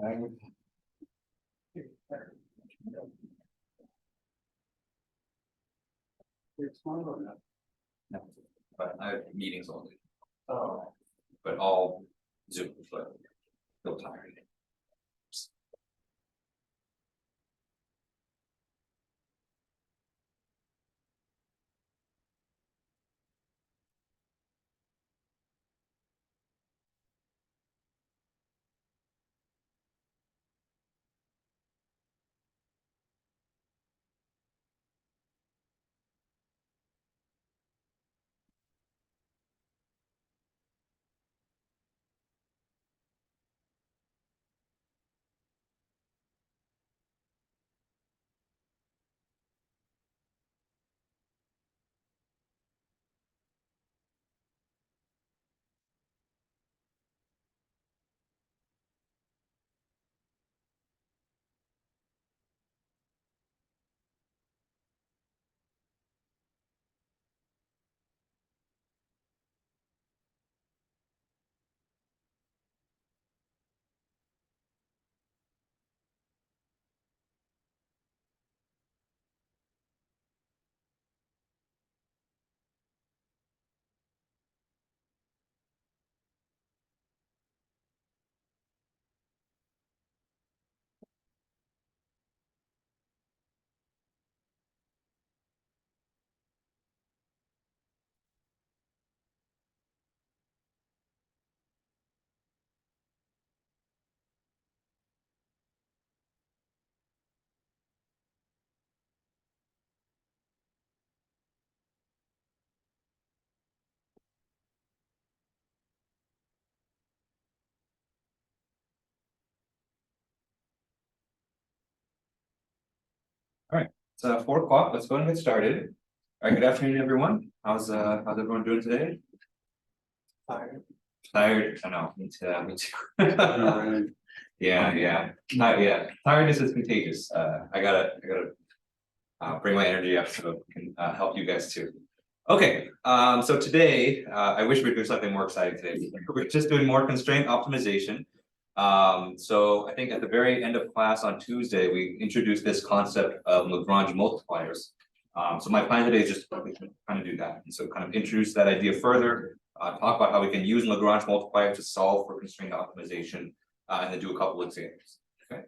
No, but I have meetings all day. Oh. But all Zoom, but feel tired. All right, it's 4 o'clock. Let's go and get started. All right, good afternoon, everyone. How's everyone doing today? Tired. Tired. I know. Me too. Me too. Yeah. Not yet. Tiredness is contagious. I gotta bring my energy up so it can help you guys too. Okay. So today, I wish we could do something more exciting today. We're just doing more constraint optimization. So I think at the very end of class on Tuesday, we introduced this concept of Lagrange multipliers. So my plan today is just kind of do that. And so kind of introduce that idea further, talk about how we can use Lagrange multipliers to solve for constraint optimization, and then do a couple examples. Okay.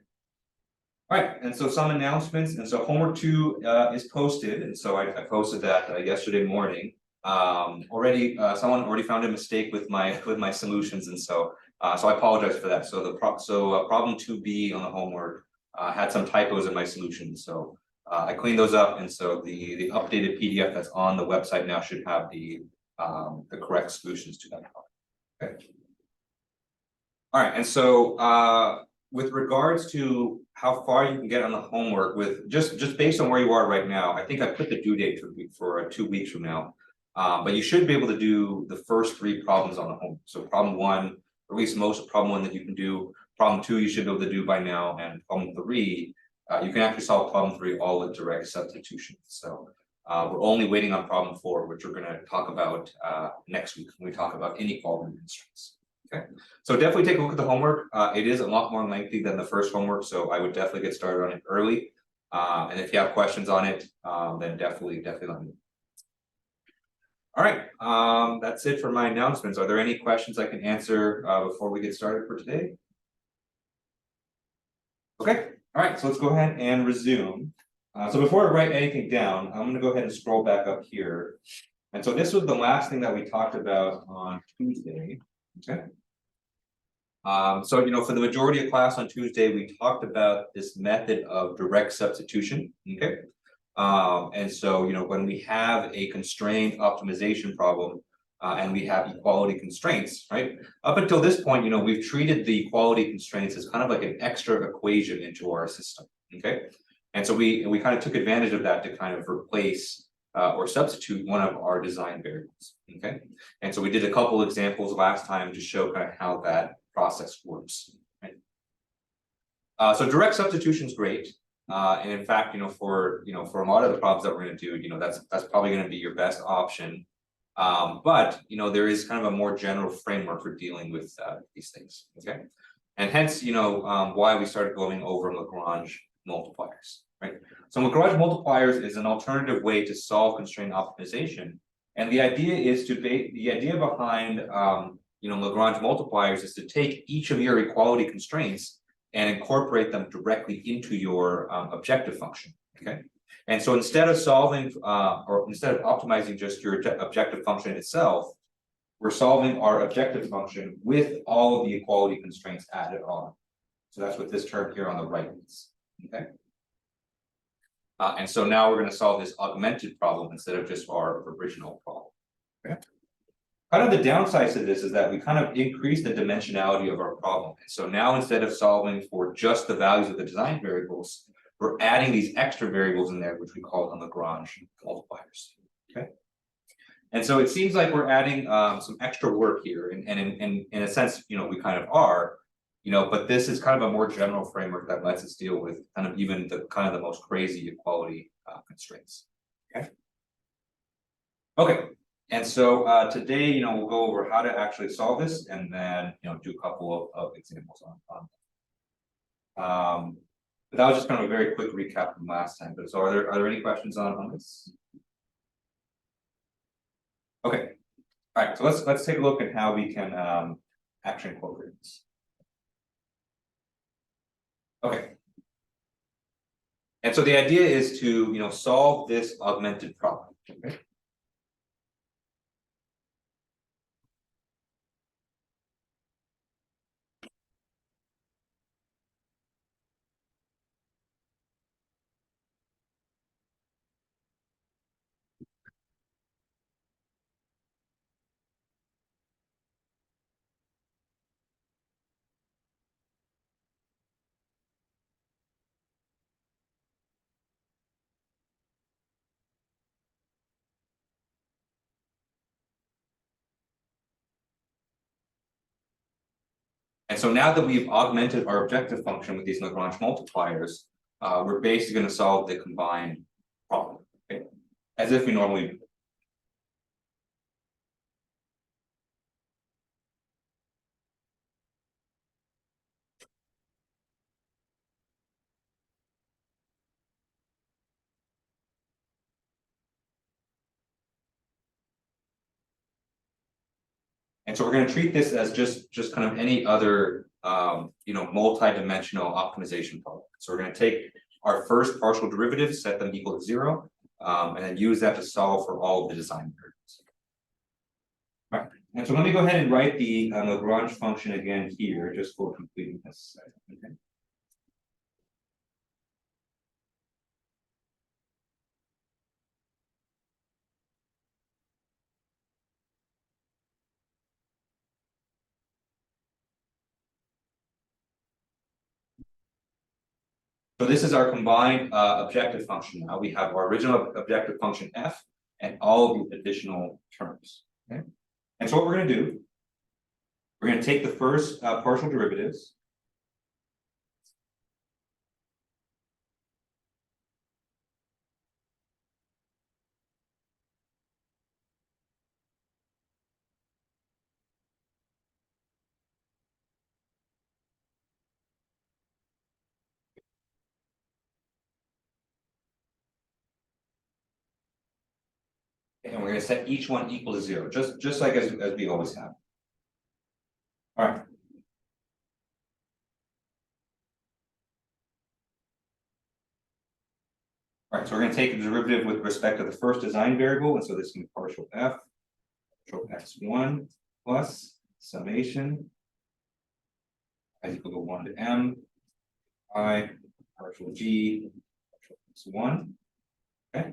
All right, and so some announcements. And so homework 2 is posted, and so I posted that yesterday morning. Already, someone already found a mistake with my solutions, and so I apologize for that. So the problem 2B on the homework had some typos in my solution, so I cleaned those up, and so the updated PDF that's on the website now should have the correct solutions to that problem. Okay. All right, and so with regards to how far you can get on the homework with just based on where you are right now, I think I put the due date for 2 weeks from now. But you should be able to do the first 3 problems on the homework. So problem 1, or at least most problem 1 that you can do. Problem 2 you should be able to do by now, and problem 3, you can actually solve problem 3 all with direct substitution. So we're only waiting on problem 4, which we're going to talk about next week when we talk about inequality constraints. Okay, so definitely take a look at the homework. It is a lot more lengthy than the first homework, so I would definitely get started on it early. And if you have questions on it, then definitely let me know. All right, that's it for my announcements. Are there any questions I can answer before we get started for today? Okay, all right, so let's go ahead and resume. So before I write anything down, I'm going to go ahead and scroll back up here. And so this was the last thing that we talked about on Tuesday. Okay. So for the majority of class on Tuesday, we talked about this method of direct substitution. Okay. And so when we have a constrained optimization problem and we have equality constraints, right? Up until this point, we've treated the equality constraints as kind of like an extra equation into our system. Okay. And so we kind of took advantage of that to kind of replace or substitute one of our design variables. Okay. And so we did a couple examples last time to show kind of how that process works. Right? So direct substitution is great. And in fact, for a lot of the problems that we're going to do, that's probably going to be your best option. But there is kind of a more general framework for dealing with these things. Okay. And hence, why we started going over Lagrange multipliers, right? So Lagrange multipliers is an alternative way to solve constraint optimization. And the idea behind Lagrange multipliers is to take each of your equality constraints and incorporate them directly into your objective function. Okay. And so instead of optimizing just your objective function itself, we're solving our objective function with all of the equality constraints added on. So that's what this term here on the right is. Okay. And so now we're going to solve this augmented problem instead of just our original problem. Okay. Kind of the downside to this is that we kind of increase the dimensionality of our problem. And so now instead of solving for just the values of the design variables, we're adding these extra variables in there, which we call the Lagrange multipliers. Okay. And so it seems like we're adding some extra work here, and in a sense, we kind of are, but this is kind of a more general framework that lets us deal with kind of even the most crazy equality constraints. Okay. Okay. And so today, we'll go over how to actually solve this, and then do a couple of examples on. But that was just kind of a very quick recap from last time. But so are there any questions on this? Okay. All right. So let's take a look at how we can actually incorporate this. Okay. And so the idea is to solve this augmented problem. Okay. And so now that we've augmented our objective function with these Lagrange multipliers, we're basically going to solve the combined problem, okay? As if we normally do. And so we're going to treat this as just kind of any other multi-dimensional optimization problem. So we're going to take our first partial derivatives, set them equal to 0, and then use that to solve for all of the design variables. All right. And so let me go ahead and write the Lagrange function again here, just for completeness. Okay. So this is our combined objective function now. We have our original objective function f and all of the additional terms. Okay. And so what we're going to do, we're going to take the first partial derivatives. And we're going to set each one equal to 0, just like as we always have. All right. All right, so we're going to take the derivative with respect to the first design variable, and so this is going to be partial f, partial x1 plus summation is equal to 1 to m I partial g partial x1. Okay.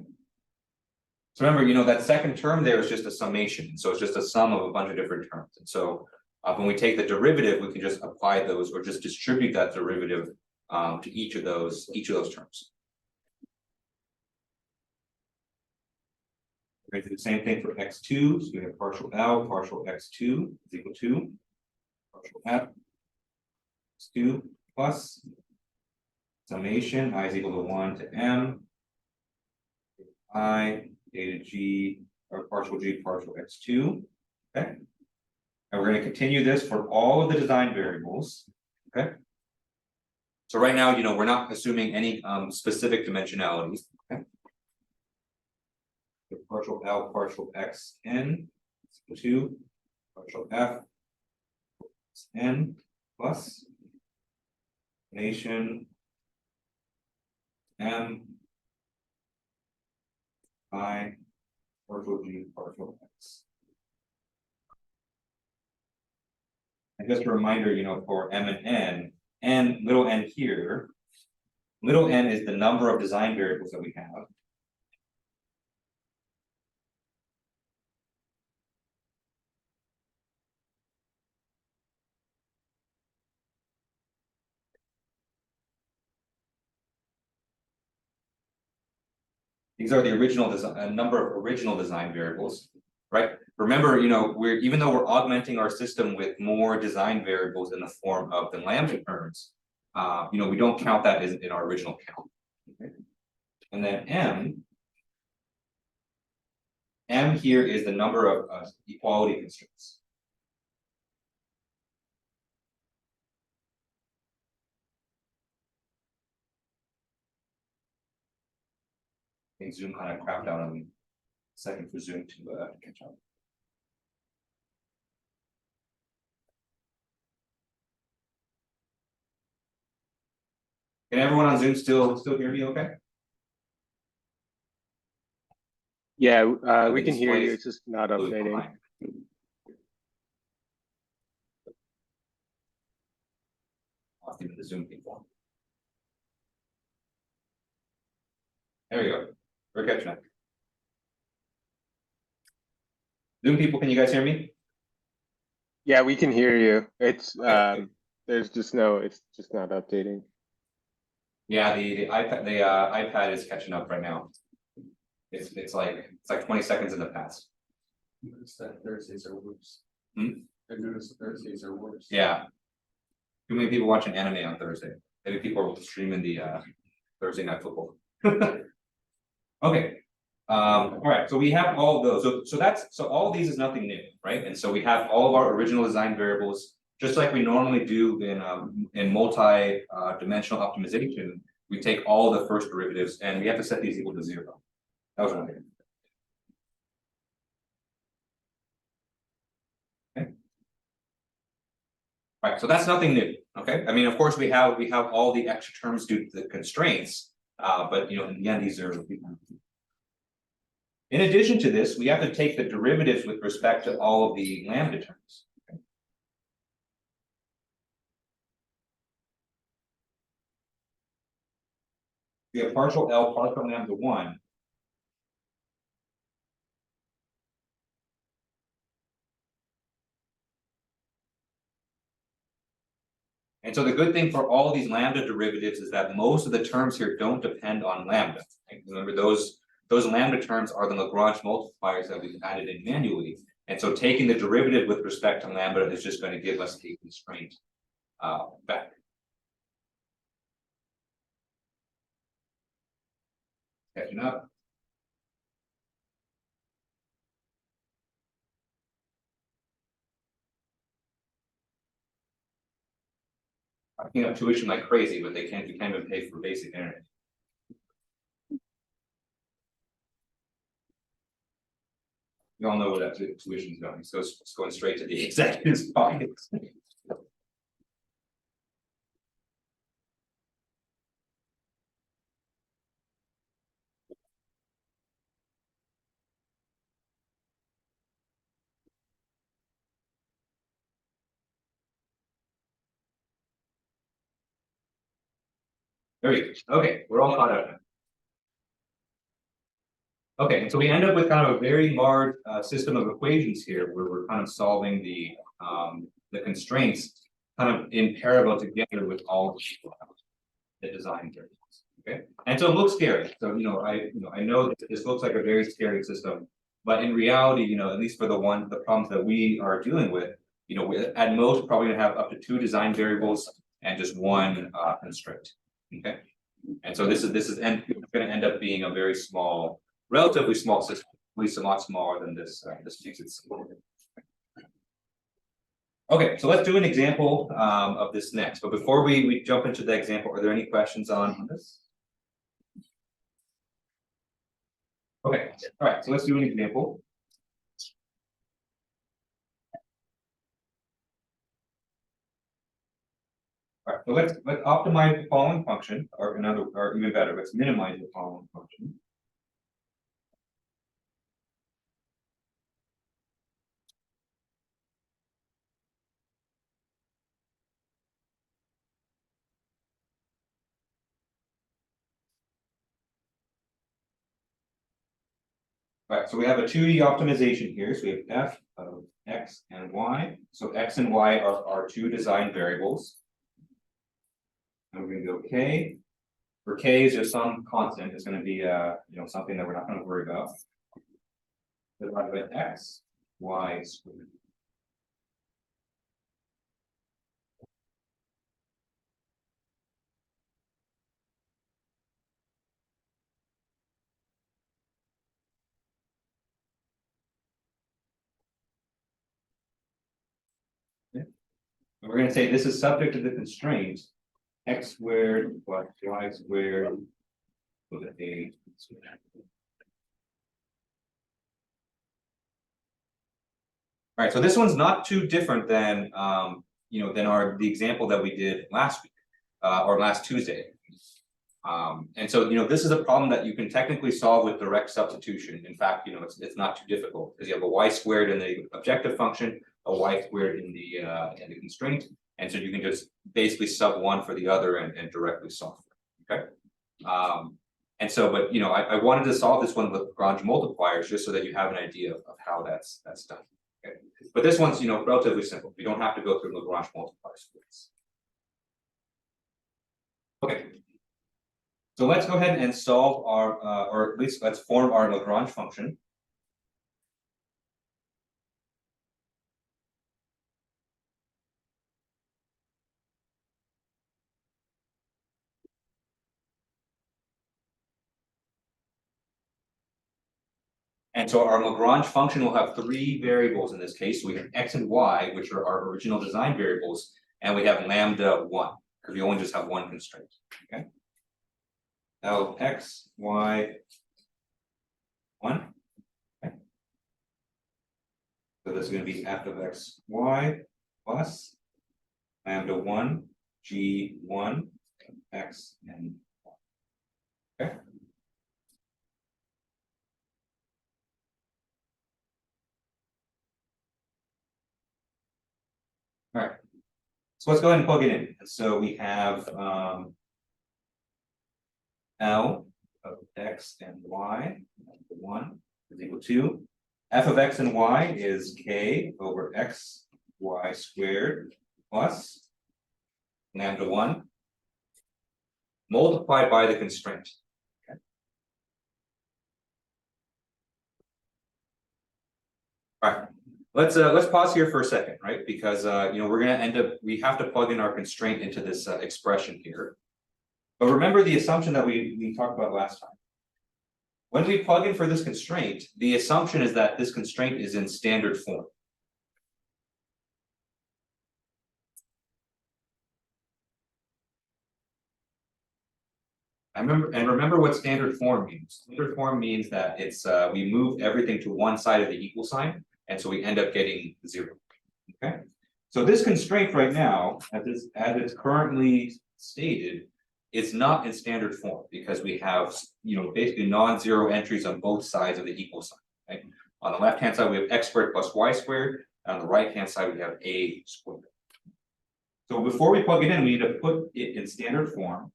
So remember, that second term there is just a summation. So it's just a sum of a bunch of different terms. And so when we take the derivative, we can just apply those or just distribute that derivative to each of those terms. We're going to do the same thing for x2. So we have partial L, partial x2 is equal to partial f x2 plus summation I is equal to 1 to m I data g or partial g partial x2. Okay. And we're going to continue this for all of the design variables. okay? So right now, we're not assuming any specific dimensionalities, okay? The partial L, partial X, N, 2, partial F, N, plus, nation, M, I, partial G, partial X. And just a reminder, for M and N, little n here, little n is the number of design variables that we have. These are the original design, a number of original design variables, right? Remember, even though we're augmenting our system with more design variables in the form of the lambda terms, we don't count that in our original count. Okay? And then M here is the number of equality constraints. I think Zoom kind of crapped out on me. Second for Zoom to catch up. Can everyone on Zoom still hear me okay? Yeah, we can hear you. It's just not updating. I'll see the Zoom people. There we go. We're catching up. Zoom people, can you guys hear me? Yeah, we can hear you. It's there's just no, it's just not updating. Yeah, the iPad is catching up right now. It's like 20 seconds in the past. Notice that Thursdays are worse. I noticed Thursdays are worse. Yeah. Too many people watching anime on Thursday. Maybe people are streaming the Thursday night football. Okay. All right, so we have all of those. So all of these is nothing new, right? And so we have all of our original design variables, just like we normally do in multi-dimensional optimization. We take all the first derivatives and we have to set these equal to 0. That was one thing. Okay. All right, so that's nothing new. Okay, I mean, of course, we have all the extra terms due to the constraints, but in the end, these are. In addition to this, we have to take the derivatives with respect to all of the lambda terms. Okay. We have partial L, partial lambda 1. And so the good thing for all of these lambda derivatives is that most of the terms here don't depend on lambda. Right? Remember, those lambda terms are the Lagrange multipliers that we've added in manually. And so taking the derivative with respect to lambda is just going to give us a constraint back. Catching up. I up tuition like crazy, but you can't even pay for basic internet. You all know where that tuition is going. So it's going straight to the executive's pockets. There we go. Okay, we're all caught up now. Okay, and so we end up with kind of a very large system of equations here, where we're kind of solving the constraints kind of in parallel together with all the design variables. Okay, and so it looks scary. So I know that this looks like a very scary system, but in reality, at least for the problems that we are dealing with, we at most probably gonna have up to 2 design variables and just 1 constraint. Okay, and so this is going to end up being a very small, relatively small system, at least a lot smaller than this. This makes it simple. Okay, so let's do an example of this next, but before we jump into the example, are there any questions on this? Okay, all right, so let's do an example. All right, so let's optimize the following function, or even better, let's minimize the following function. All right, so we have a 2D optimization here. So we have f of x and y. So x and y are our two design variables. And we're gonna go k. For k is just some constant. It's going to be something that we're not going to worry about. Divided by x, y squared. Okay. And we're going to say this is subject to the constraint x squared plus y squared with a squared. All right, so this one's not too different than than the example that we did last week or last Tuesday. And so this is a problem that you can technically solve with direct substitution. In fact, it's not too difficult because you have a y squared in the objective function, a y squared in the constraint, and so you can just basically sub one for the other and directly solve it. Okay. And so, but I wanted to solve this one with Lagrange multipliers just so that you have an idea of how that's done. Okay. But this one's relatively simple. We don't have to go through Lagrange multipliers for this. Okay. So let's go ahead and solve our, or at least let's form our Lagrange function. And so our Lagrange function will have three variables in this case. So we have x and y, which are our original design variables, and we have lambda 1, because we only just have one constraint. Okay. Now x, y, 1. Okay. So this is going to be f of x, y plus lambda 1, g1, x, and y. Okay. All right, so let's go ahead and plug it in. So we have L of x and y, 1 is equal to f of x and y is k over x, y squared plus lambda 1 multiplied by the constraint. Okay. All right. Let's pause here for a second, right? Because we're going to we have to plug in our constraint into this expression here. But remember the assumption that we talked about last time. When we plug in for this constraint, the assumption is that this constraint is in standard form. Remember what standard form means. Standard form means that it's we move everything to one side of the equal sign, and so we end up getting 0. Okay. So this constraint right now, as it's currently stated, is not in standard form because we have basically non-zero entries on both sides of the equal sign. Right? On the left hand side we have x squared plus y squared, and on the right hand side we have a squared. So before we plug it in, we need to put it in standard form.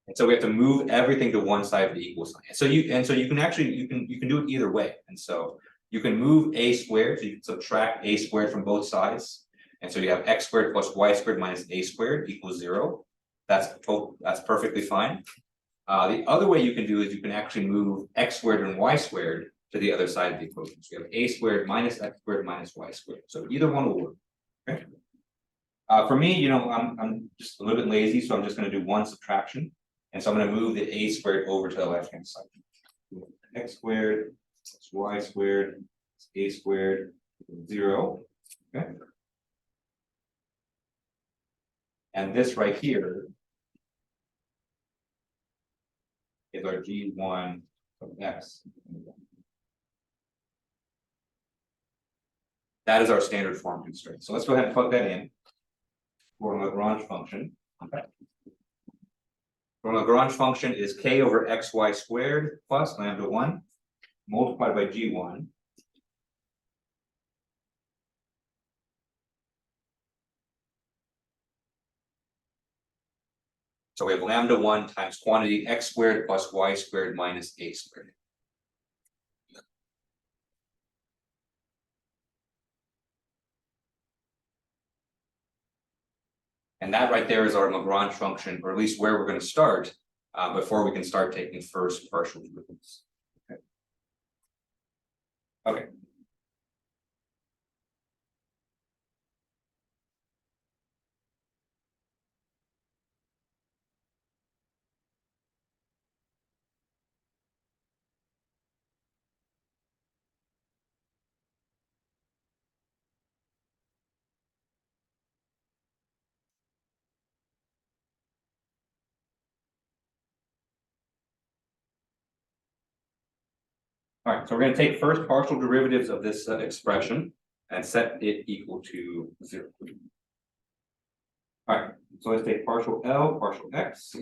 And so we have to move everything to one side of the equal sign. So you can actually you can do it either way. And so you can move a squared, so you can subtract a squared from both sides. And so you have x squared plus y squared minus a squared equals 0. That's perfectly fine. The other way you can do is you can actually move x squared and y squared to the other side of the equation. So you have a squared minus x squared minus y squared. So either one will work. Okay. For me, I'm just a little bit lazy, so I'm just going to do one subtraction. And so I'm gonna move the a squared over to the left hand side. X squared, it's y squared, it's a squared, 0, okay? And this right here is our G1 of x. That is our standard form constraint. So let's go ahead and plug that in for a Lagrange function. Okay. For a Lagrange function is k over xy squared plus lambda 1 multiplied by G1. So we have lambda 1 times quantity x squared plus y squared minus a squared. And that right there is our Lagrange function, or at least where we're going to start before we can start taking first partial derivatives. Okay. Okay. All right, so we're going to take first partial derivatives of this expression and set it equal to 0. All right, so let's take partial L, partial x.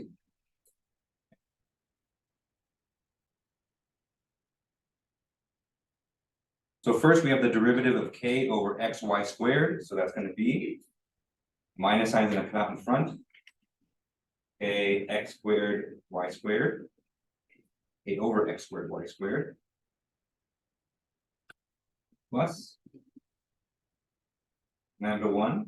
So first we have the derivative of k over xy squared, so that's going to be minus sign's going to come out in front. K x squared y squared, k over x squared y squared, plus lambda 1.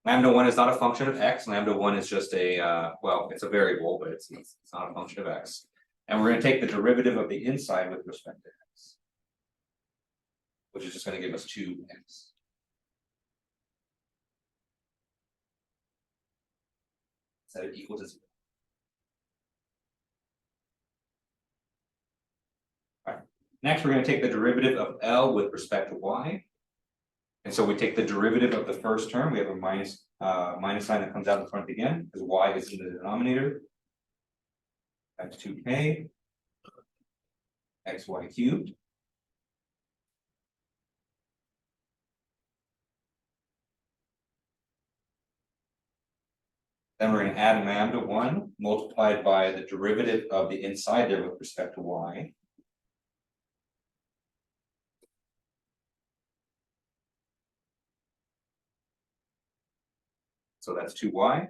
Lambda 1 is not a function of x. Lambda 1 is just a, well, it's a variable, but it's not a function of x. And we're going to take the derivative of the inside with respect to x, which is just going to give us 2x. Set it equal to 0. All right. Next, we're going to take the derivative of L with respect to y. And so we take the derivative of the first term. We have a minus sign that comes out in front again, because y is in the denominator. That's 2k xy cubed. Then we're going to add lambda 1 multiplied by the derivative of the inside there with respect to y. So that's 2y.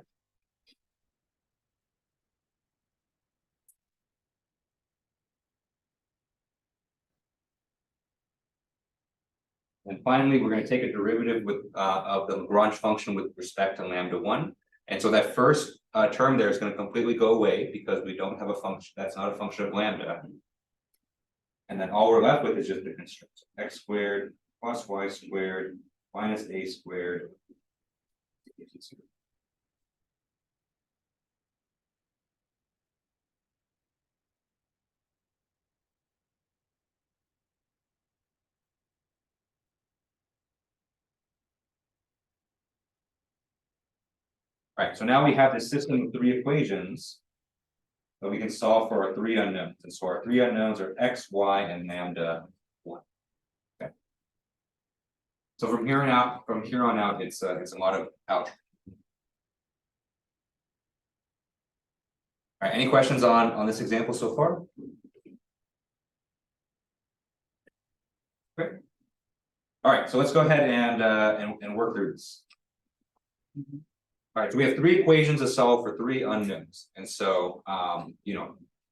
And finally, we're going to take a derivative with of the Lagrange function with respect to lambda 1. And so that first term there is going to completely go away because we don't have a function that's not a function of lambda. And then all we're left with is just the constraint. X squared plus y squared minus a squared. All right, so now we have this system of 3 equations that we can solve for our 3 unknowns. And so our 3 unknowns are x, y, and lambda 1. Okay. So from here on out, it's a lot of algebra. All right, any questions on this example so far? Great. All right, so let's go ahead and work through this. All right, so we have 3 equations to solve for 3 unknowns, and so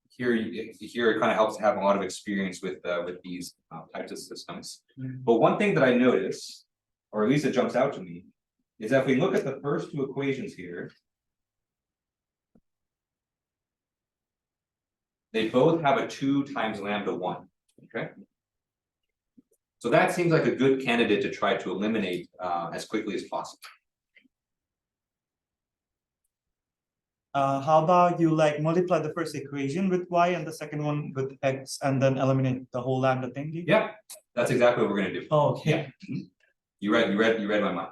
here it kind of helps to have a lot of experience with these types of systems. But one thing that I notice, or at least it jumps out to me, is that if we look at the first 2 equations here, they both have a 2 times lambda 1. Okay. So that seems like a good candidate to try to eliminate as quickly as possible. how about you like multiply the first equation with y and the second one with x and then eliminate the whole lambda thingy? Yeah, that's exactly what we're gonna do. Oh, okay. Yeah. You read my mind.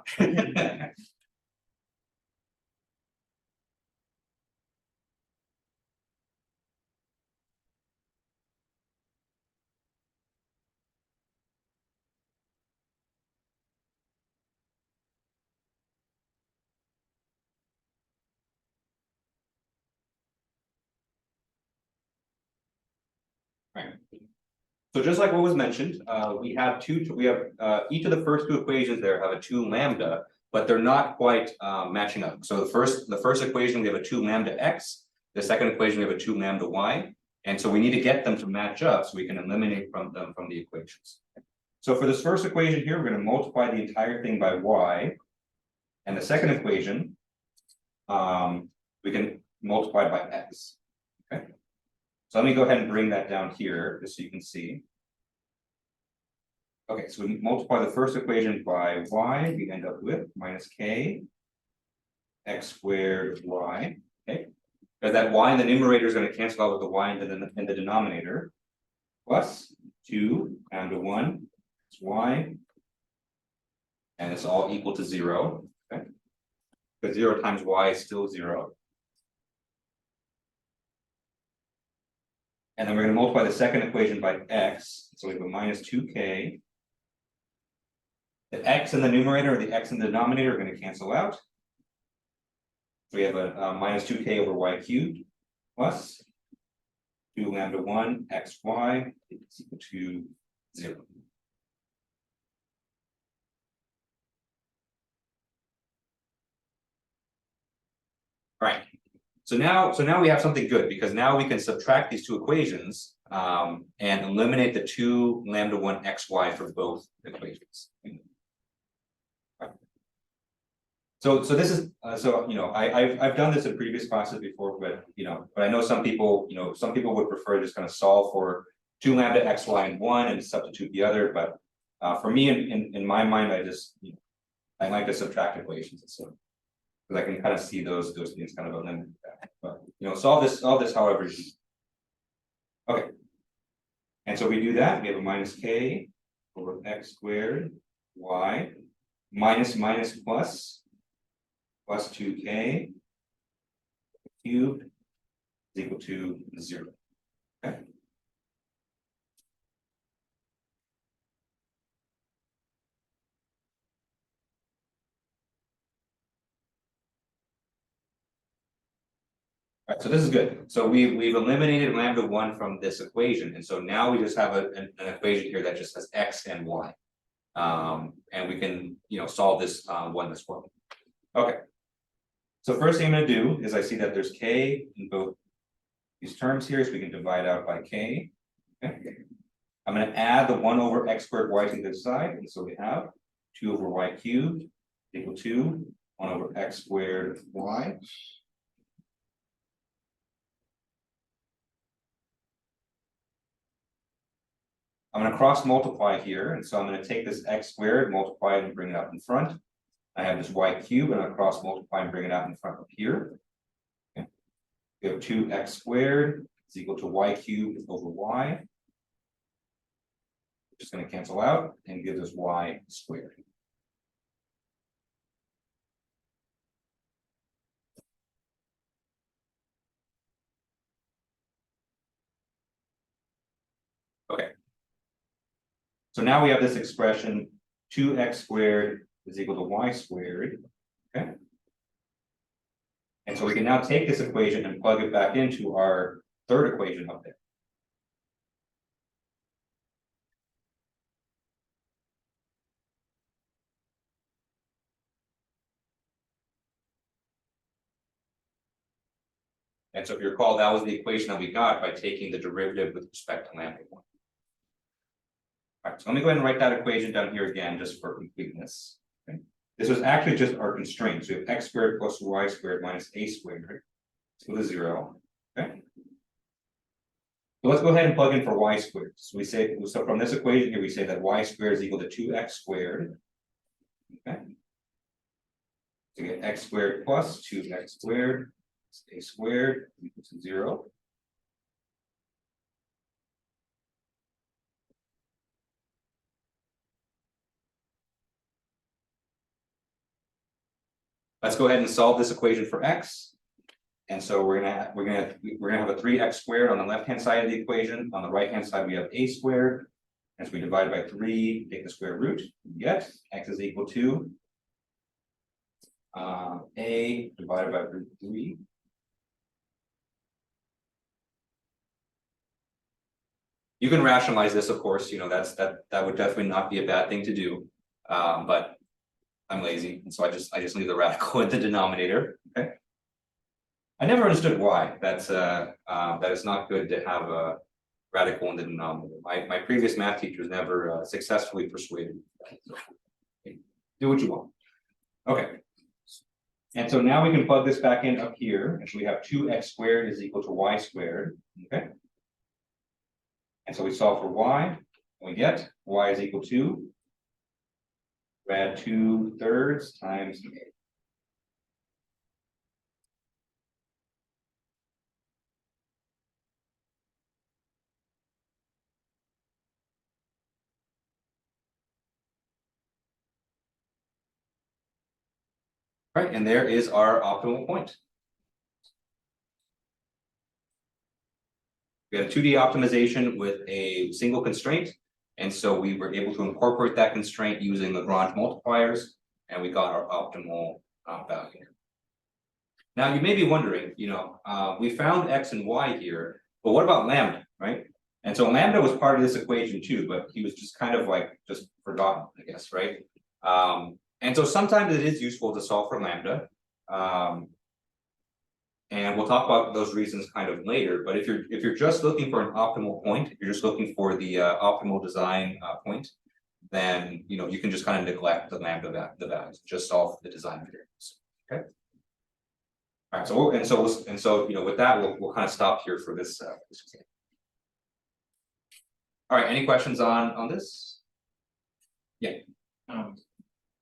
Right. So just like what was mentioned, we have each of the first two equations there have a 2 lambda, but they're not quite matching up. So the first equation we have a 2 lambda x, the second equation we have a 2 lambda y, and so we need to get them to match up so we can eliminate from the equations. So for this first equation here, we're going to multiply the entire thing by y, and the second equation, we can multiply by x. Okay. So let me go ahead and bring that down here, just so you can see. Okay, so we multiply the first equation by y, we end up with minus k x squared y, okay? Because that y in the numerator is going to cancel out with the y in the denominator, plus 2 down to 1, it's y, and it's all equal to 0, okay? Because 0 times y is still 0. And then we're going to multiply the second equation by x. So we have a minus 2k. The x in the numerator and the x in the denominator are going to cancel out. So we have a minus 2k over y cubed plus 2 lambda 1 xy is equal to 0. All right. So now we have something good because now we can subtract these two equations and eliminate the 2 lambda 1 xy for both equations. So this is I've done this in previous classes before, but I know some people would prefer just kind of solve for 2 lambda xy and 1 and substitute the other, but for me in my mind I like to subtract equations, so because I can kind of see those things kind of eliminated. But solve this however you need. Okay. And so we do that, we have a minus k over x squared y minus plus 2k cubed is equal to 0. Okay. All right, so this is good. So we've eliminated lambda 1 from this equation, and so now we just have an equation here that just has x and y, and we can solve this one as well. Okay. So first thing I'm going to do is I see that there's k in both these terms here, so we can divide out by k. Okay. I'm going to add the 1 over x squared y to this side, and so we have 2 over y cubed equal to 1 over x squared y. I'm going to cross multiply here, and so I'm going to take this x squared, multiply it, and bring it up in front. I have this y cubed, and I'll cross multiply and bring it out in front of here. Okay. We have 2x squared is equal to y cubed over y. Just going to cancel out and give us y squared. Okay. So now we have this expression 2x squared is equal to y squared. Okay. And so we can now take this equation and plug it back into our third equation up there. And so if you recall, that was the equation that we got by taking the derivative with respect to lambda 1. All right, so let me go ahead and write that equation down here again, just for completeness. Okay. This was actually just our constraint. So we have x squared plus y squared minus a squared equal to 0. Okay. So let's go ahead and plug in for y squared. So from this equation here, we say that y squared is equal to 2x squared. Okay. So we get x squared plus 2x squared a squared equals to 0. Let's go ahead and solve this equation for x. And so we're gonna have a 3x squared on the left-hand side of the equation. On the right-hand side, we have a squared. As we divide by 3, take the square root, we get x is equal to a divided by root 3. You can rationalize this, of course, you know, that would definitely not be a bad thing to do. But I'm lazy, and so I just leave the radical in the denominator. Okay. I never understood why that it's not good to have a radical in the denominator. My previous math teachers never successfully persuaded me. Do what you want. Okay. And so now we can plug this back in up here, and so we have 2x squared is equal to y squared. Okay. And so we solve for y, and we get y is equal to rad 2/3 times a. Right, and there is our optimal point. We had a 2D optimization with a single constraint, and so we were able to incorporate that constraint using Lagrange multipliers, and we got our optimal value. Now you may be wondering, you know, we found x and y here, but what about lambda, right? And so lambda was part of this equation too, but he was just kind of like just forgotten, I guess, right? And so sometimes it is useful to solve for lambda. And we'll talk about those reasons kind of later, but if you're just looking for an optimal point, if you're just looking for the optimal design point, then you know you can just kind of neglect the lambda values, just solve the design variables. Okay. All right, so you know with that we'll kind of stop here for this example. All right, any questions on this? Yeah.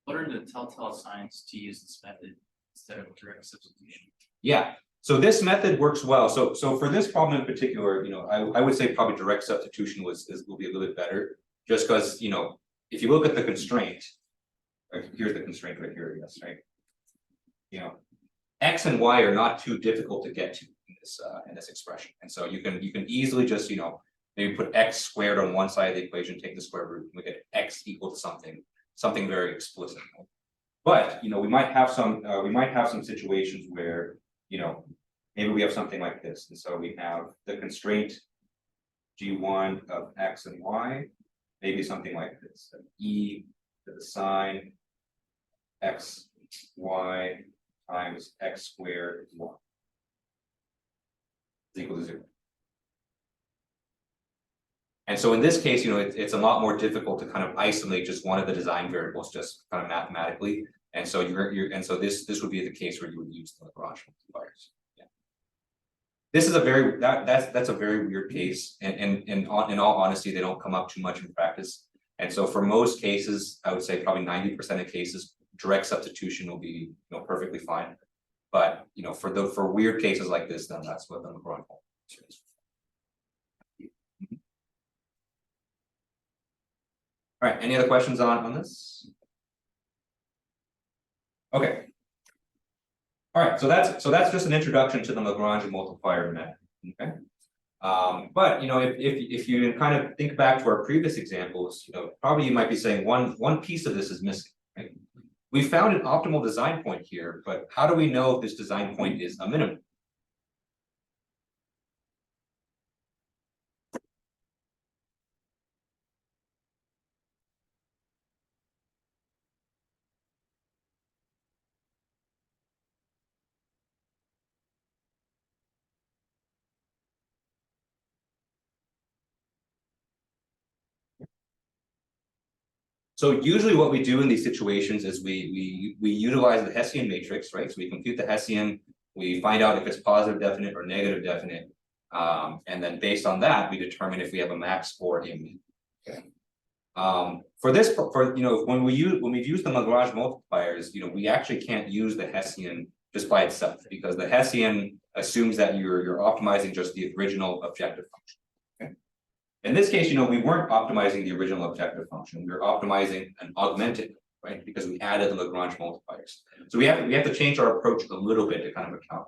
What are the telltale signs to use this method instead of direct substitution? Yeah, so this method works well. So for this problem in particular, you know, I would say probably direct substitution will be a little bit better, just because, you know, if you look at the constraint, right, here's the constraint right here, yes, right? You know, x and y are not too difficult to get to in this expression, and so you can easily just, you know, maybe put x squared on one side of the equation, take the square root, and we get x equal to something very explicit. But you know, we might have some situations where, you know, maybe we have something like this, and so we have the constraint g1 of x and y, maybe something like this, e to the sine x y times x squared y is equal to 0. And so in this case, you know, it's a lot more difficult to kind of isolate just one of the design variables just kind of mathematically. And so this would be the case where you would use the Lagrange multipliers. Yeah. This is a very that's a very weird case, and in all honesty, they don't come up too much in practice. And so for most cases, I would say probably 90% of cases, direct substitution will be, you know, perfectly fine. But you know, for weird cases like this, then that's what the Lagrange multipliers is. All right, any other questions on this? Okay. All right, so that's just an introduction to the Lagrange multiplier method. Okay. But you know, if you kind of think back to our previous examples, you know, probably you might be saying one piece of this is missing, right? We found an optimal design point here, but how do we know if this design point is a minimum? So usually what we do in these situations is we utilize the Hessian matrix, right? So we compute the Hessian, we find out if it's positive definite or negative definite, and then based on that, we determine if we have a max or a min. Okay. For you know, when we've used the Lagrange multipliers, you know, we actually can't use the Hessian just by itself, because the Hessian assumes that you're optimizing just the original objective function. Okay. In this case, we weren't optimizing the original objective function. We were optimizing an augmented, right? Because we added the Lagrange multipliers. So we have to change our approach a little bit to kind of account.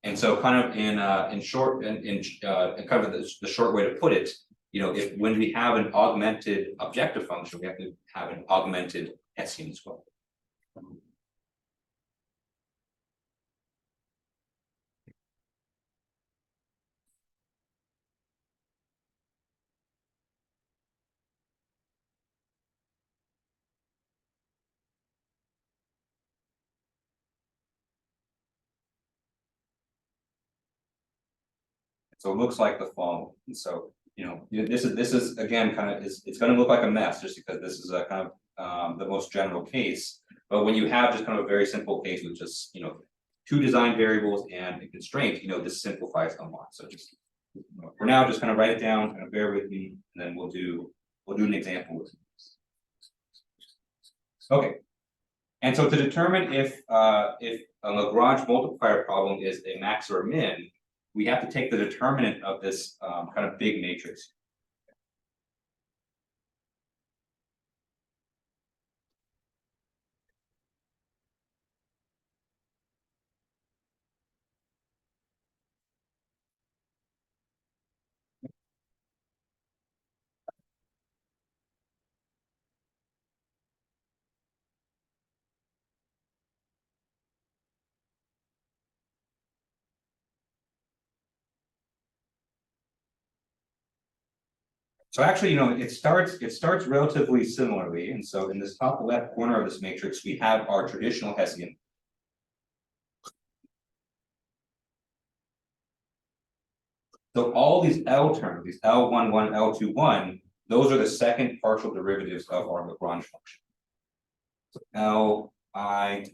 And so kind of in short, in kind of the short way to put it, if when we have an augmented objective function, we have to have an augmented Hessian as well. So it looks like the following. And so, this is again kind of it's going to look like a mess just because this is a kind of the most general case. But when you have just kind of a very simple case with just two design variables and a constraint, this simplifies a lot. So just for now, just kind of write it down, kind of bear with me, and then we'll do an example with this. Okay. And so to determine if a Lagrange multiplier problem is a max or a min, we have to take the determinant of this kind of big matrix. So actually, it starts relatively similarly. And so in this top left corner of this matrix, we have our traditional Hessian. So all these L terms, these L11, L21, those are the second partial derivatives of our Lagrange function. So L I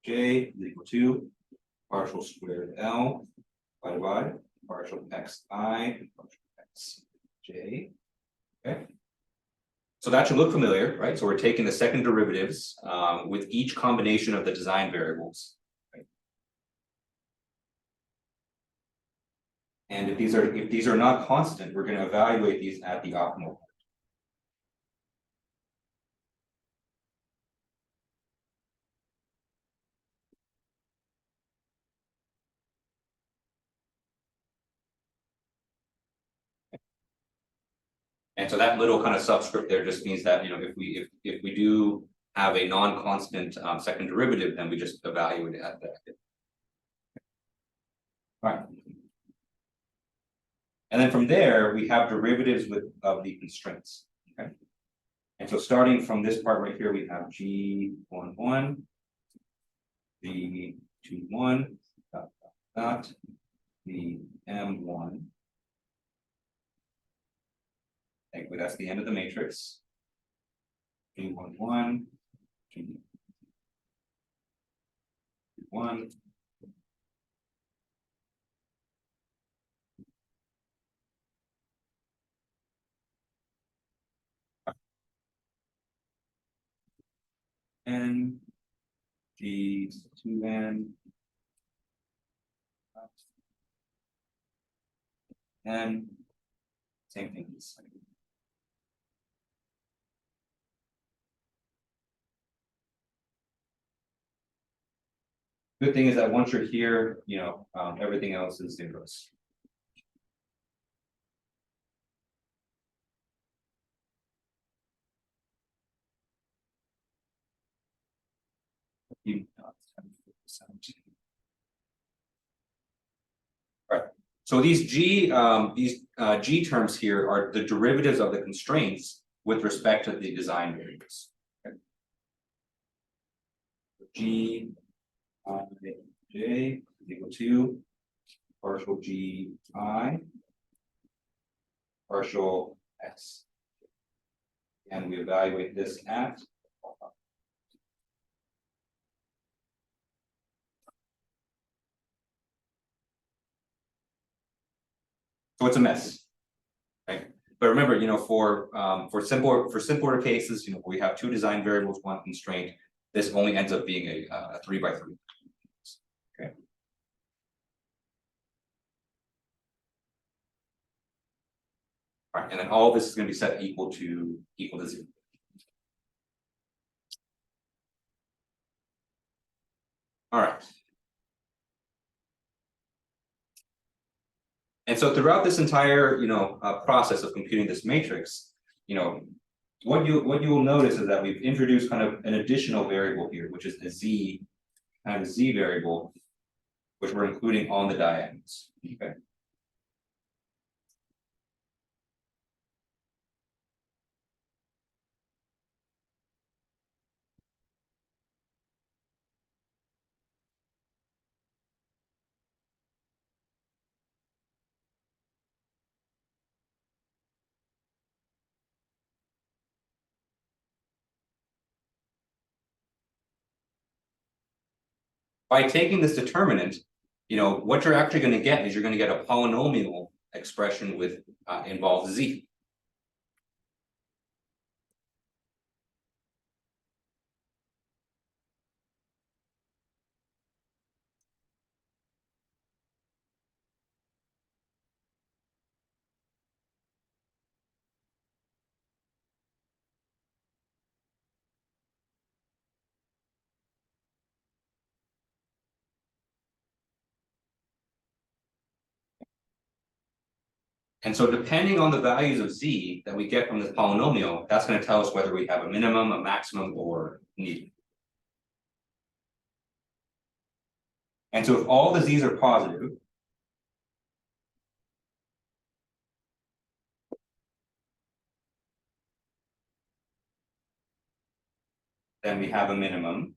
J is equal to partial squared L divided by partial XI partial XJ. Okay. So that should look familiar, right? So we're taking the second derivatives with each combination of the design variables. Right? And if these are not constant, we're going to evaluate these at the optimal point. And so that little kind of subscript there just means that if we do have a non-constant second derivative, then we just evaluate it at that. All right. And then from there, we have derivatives of the constraints. Okay. And so starting from this part right here, we have G11, G21, the M1. Thankfully, that's the end of the matrix. G11, G1. N, G2N, and same thing. Good thing is that once you're here, everything else is zeros. All right. So these G terms here are the derivatives of the constraints with respect to the design variables. Okay. G I J is equal to partial G I partial X. And we evaluate this at so it's a mess. Right? But remember, for simpler cases, we have two design variables, one constraint. this only ends up being a 3x3. Okay. All right, and then all of this is going to be set equal to 0. All right. And so throughout this entire, process of computing this matrix, what you will notice is that we've introduced kind of an additional variable here, which is the z, kind of a z variable, which we're including on the diagonals. Okay. By taking this determinant, what you're actually going to get is you're going to get a polynomial expression with involves z. And so depending on the values of z that we get from this polynomial, that's going to tell us whether we have a minimum, a maximum, or neither. And so if all the z's are positive, then we have a minimum.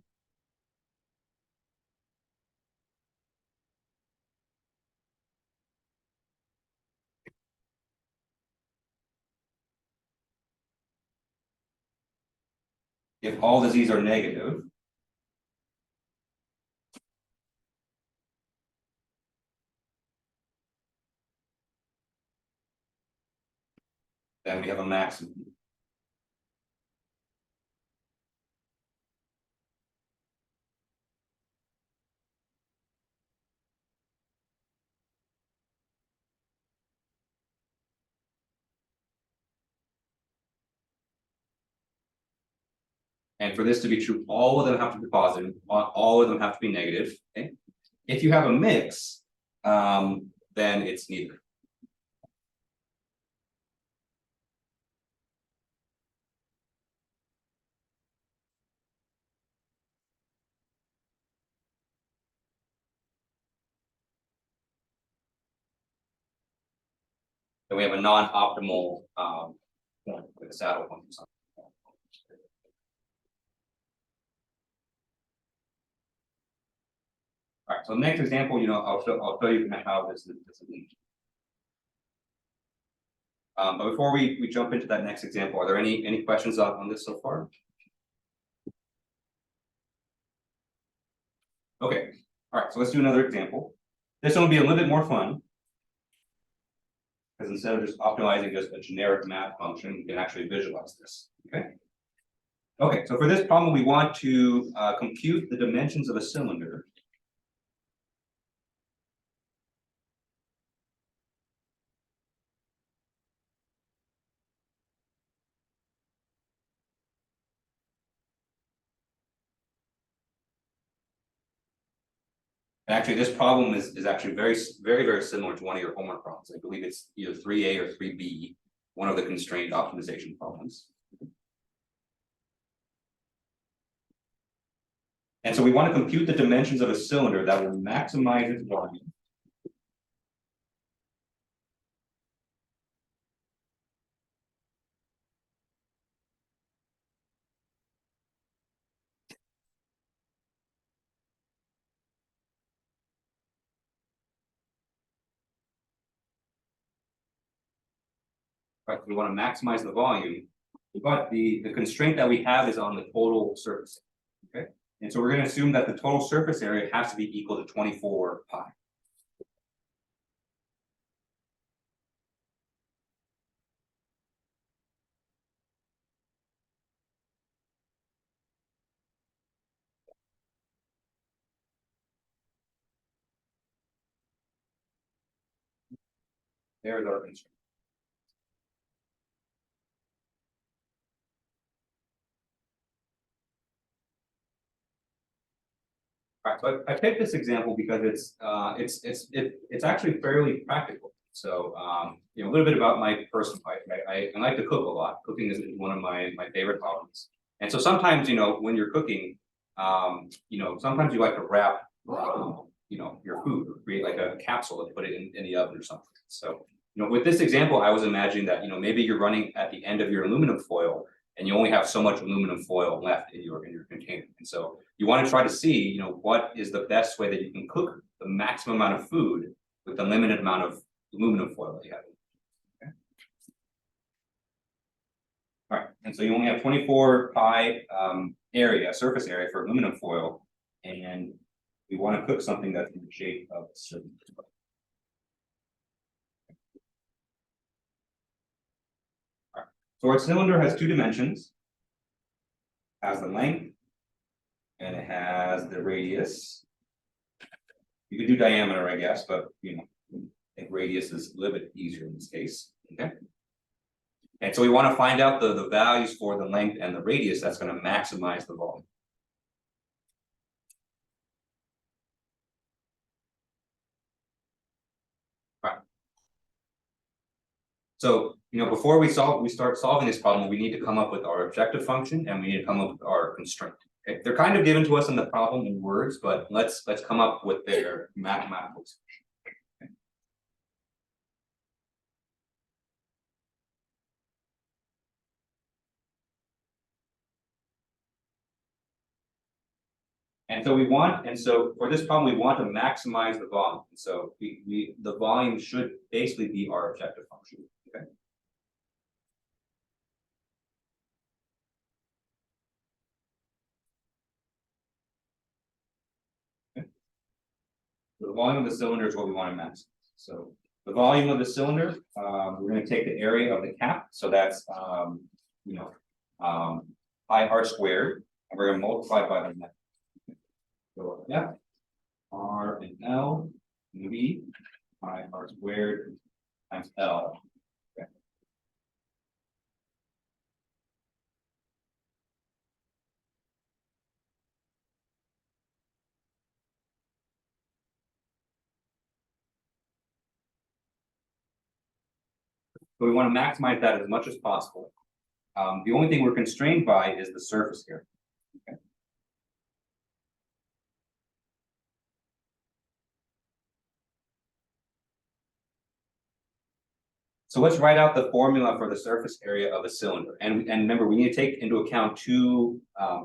If all the z's are negative, then we have a maximum. And for this to be true, all of them have to be positive, all of them have to be negative. Okay. If you have a mix, then it's neither. Then we have a non-optimal point with a saddle point. All right, so the next example, I'll show you kind of how this is linked. But before we jump into that next example, are there any questions on this so far? Okay, all right, so let's do another example. This one will be a little bit more fun, because instead of just optimizing just a generic math function, we can actually visualize this. Okay. Okay, so for this problem, we want to compute the dimensions of a cylinder. And actually, this problem is actually very similar to one of your homework problems. I believe it's either 3A or 3B, one of the constrained optimization problems. And so we want to compute the dimensions of a cylinder that will maximize its volume. Right, we want to maximize the volume, but the constraint that we have is on the total surface. Okay, and so we're going to assume that the total surface area has to be equal to 24 pi. There's our constraint. Alright, so I picked this example because it's actually fairly practical. So you know, a little bit about my personal life. I like to cook a lot. Cooking is one of my favorite hobbies. And so sometimes, you know, when you're cooking, you know, sometimes you like to wrap you know, your food, or create like a capsule and put it in the oven or something. So, you know, with this example, I was imagining that, you know, maybe you're running at the end of your aluminum foil and you only have so much aluminum foil left in your container. And so you want to try to see, you know, what is the best way that you can cook the maximum amount of food with the limited amount of aluminum foil that you have. Okay. All right, and so you only have 24 pi area, surface area for aluminum foil, and we want to cook something that's in the shape of a certain. All right. So our cylinder has two dimensions. Has the length, and it has the radius. You could do diameter, I guess, but you know, I think radius is a little bit easier in this case. Okay. And so we want to find out the values for the length and the radius that's going to maximize the volume. Right. So, you know, before we start solving this problem, we need to come up with our objective function and we need to come up with our constraint. Okay? They're kind of given to us in the problem in words, but let's come up with their mathematical solution. Okay? And so for this problem, we want to maximize the volume. So the volume should basically be our objective function. Okay. The volume of the cylinder is what we want to maximize. So the volume of the cylinder, we're going to take the area of the cap. So that's you know, pi r squared, and we're going to multiply by the net. So yeah, R and L and V, pi r squared times L. Okay. So we want to maximize that as much as possible. The only thing we're constrained by is the surface area. Okay. So let's write out the formula for the surface area of a cylinder. And remember, we need to take into account two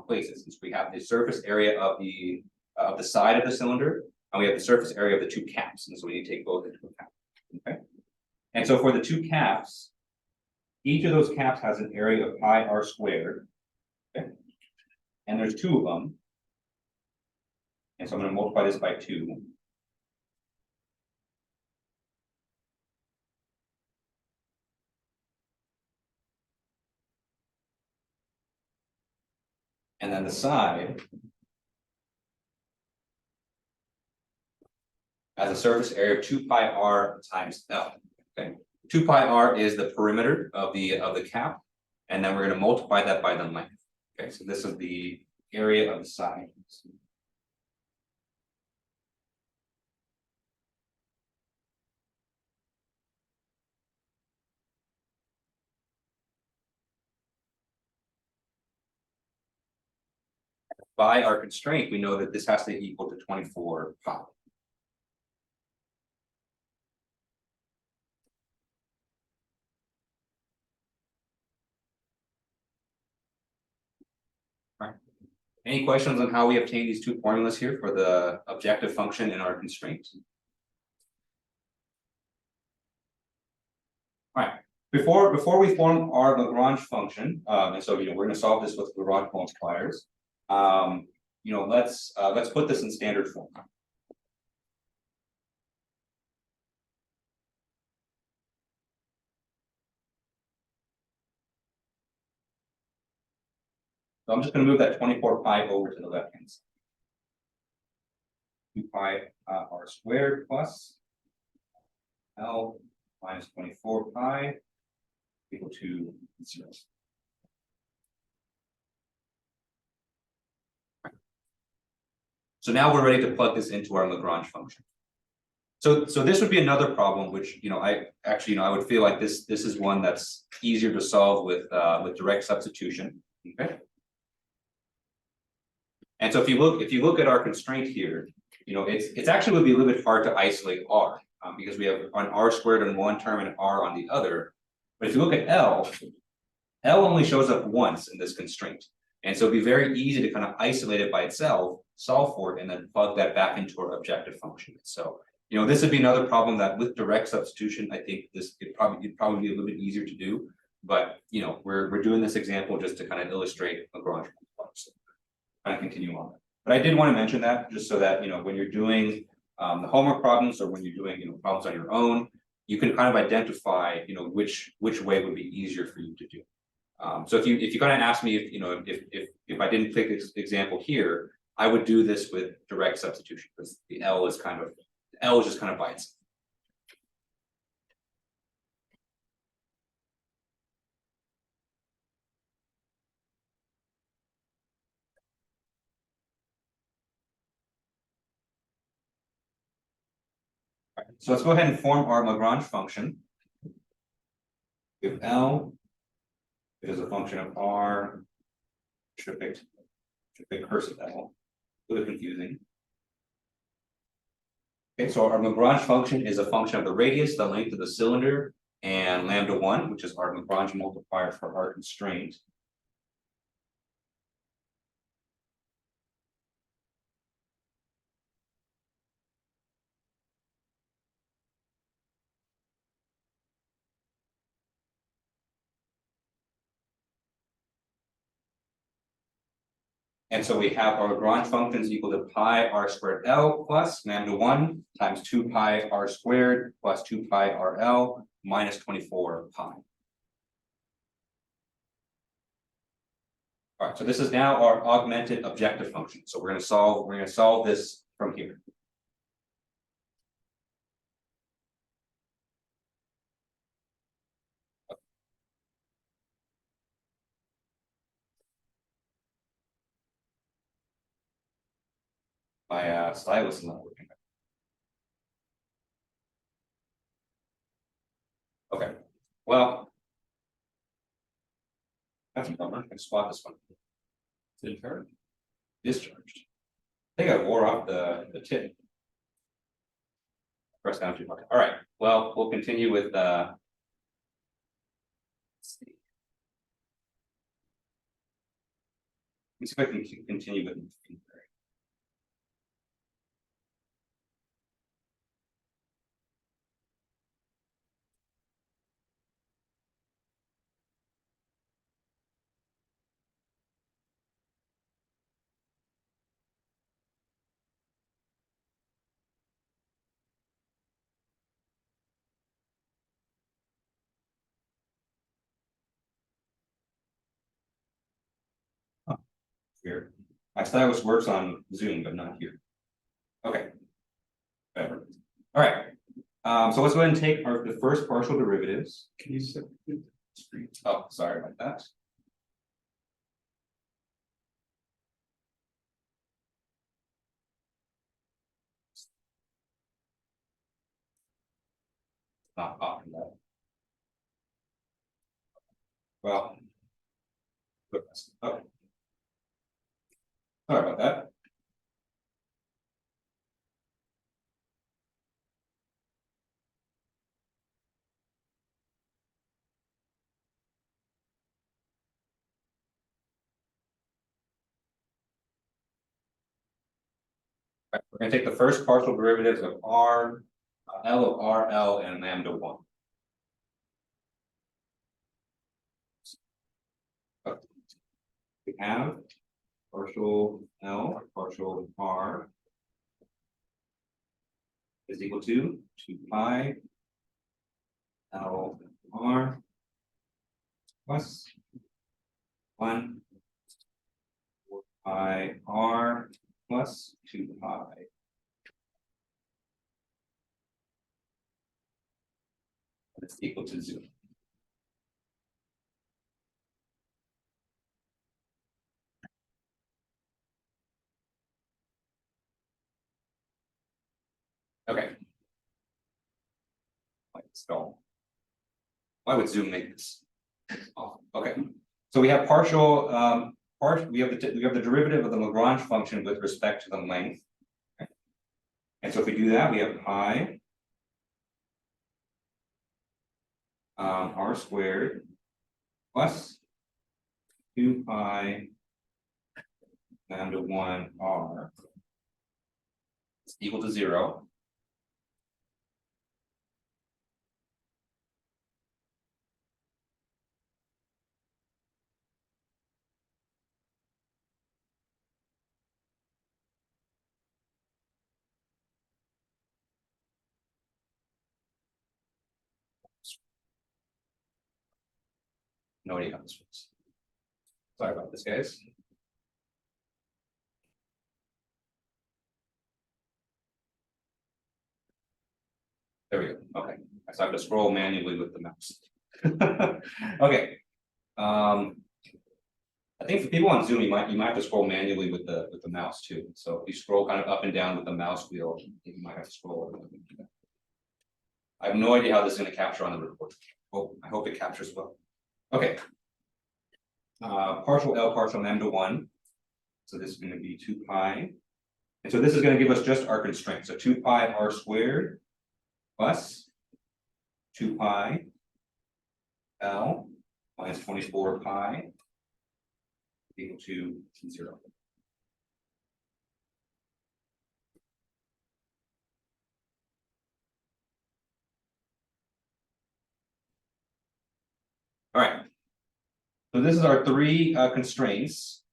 places. Since we have the surface area of the side of the cylinder, and we have the surface area of the two caps. And so we need to take both into account. Okay. And so for the two caps, each of those caps has an area of pi r squared. Okay. And there's two of them. And so I'm going to multiply this by 2. And then the side has a surface area of 2 pi r times L. Okay. 2 pi r is the perimeter of the cap, and then we're going to multiply that by the length. Okay, so this is the area of the side. By our constraint, we know that this has to equal to 24 pi. Right. Any questions on how we obtain these two formulas here for the objective function and our constraint? All right. Before we form our Lagrange function, and so you know we're going to solve this with Lagrange multipliers. You know, let's put this in standard form. So I'm just going to move that 24 pi over to the left hand side. 2 pi r squared plus L minus 24 pi equal to 0. So now we're ready to plug this into our Lagrange function. So this would be another problem, which I actually I would feel like this is one that's easier to solve with direct substitution. Okay. And so if you look at our constraint here, it's actually would be a little bit hard to isolate r because we have an r squared on one term and r on the other. But if you look at L only shows up once in this constraint. And so it'd be very easy to kind of isolate it by itself, solve for it, and then plug that back into our objective function. So, this would be another problem that with direct substitution, I think it'd probably be a little bit easier to do. But we're doing this example just to kind of illustrate Lagrange multipliers. Kind of continue on. But I did want to mention that just so that when you're doing the homework problems or when you're doing problems on your own, you can kind of identify which way would be easier for you to do. So if you kind of ask me if I didn't pick this example here, I would do this with direct substitution because the L is just kind of by itself. All right, so let's go ahead and form our Lagrange function. If L is a function of R, should pick cursive L. A little confusing. Okay, so our Lagrange function is a function of the radius, the length of the cylinder, and lambda 1, which is our Lagrange multiplier for our constraint. And so we have our Lagrange functions equal to pi r squared L plus lambda 1 times 2 pi r squared plus 2 pi RL minus 24 pi. All right, so this is now our augmented objective function. So we're going to solve this from here. My stylus is not working. Okay, well, that's a bummer. I can swap this one. Discharged. I think I wore off the tip. Press down too much. All right. Well, we'll continue with let's see. Let me see if I can continue with here. My stylus works on Zoom, but not here. Okay. Whatever. All right. So let's go ahead and take the first partial derivatives. Can you set the screen? Oh, sorry about that. Not popping that. Well, okay. Sorry about that. Right, we're going to take the first partial derivatives of R, L of RL, and lambda 1. Okay. We have partial L, partial R is equal to 2 pi L R plus 1 pi R plus 2 pi. It's equal to zoom. Okay. Let's go. Why would zoom make this? Oh, okay, so we have partial, we have the derivative of the Lagrange function with respect to the length. Okay. And so if we do that, we have pi r squared plus 2 pi lambda 1 r is equal to 0. No idea how this works. Sorry about this, guys. There we go. Okay, so I have to scroll manually with the mouse. Okay. I think for people on Zoom, you might have to scroll manually with the mouse too. So if you scroll kind of up and down with the mouse wheel, you might have to scroll. I have no idea how this is going to capture on the report. Well, I hope it captures well. Okay. Partial L partial lambda 1. So this is going to be 2 pi. And so this is going to give us just our constraint. So 2 pi r squared plus 2 pi L minus 24 pi equal to 0. All right. So this is our 3 constraints.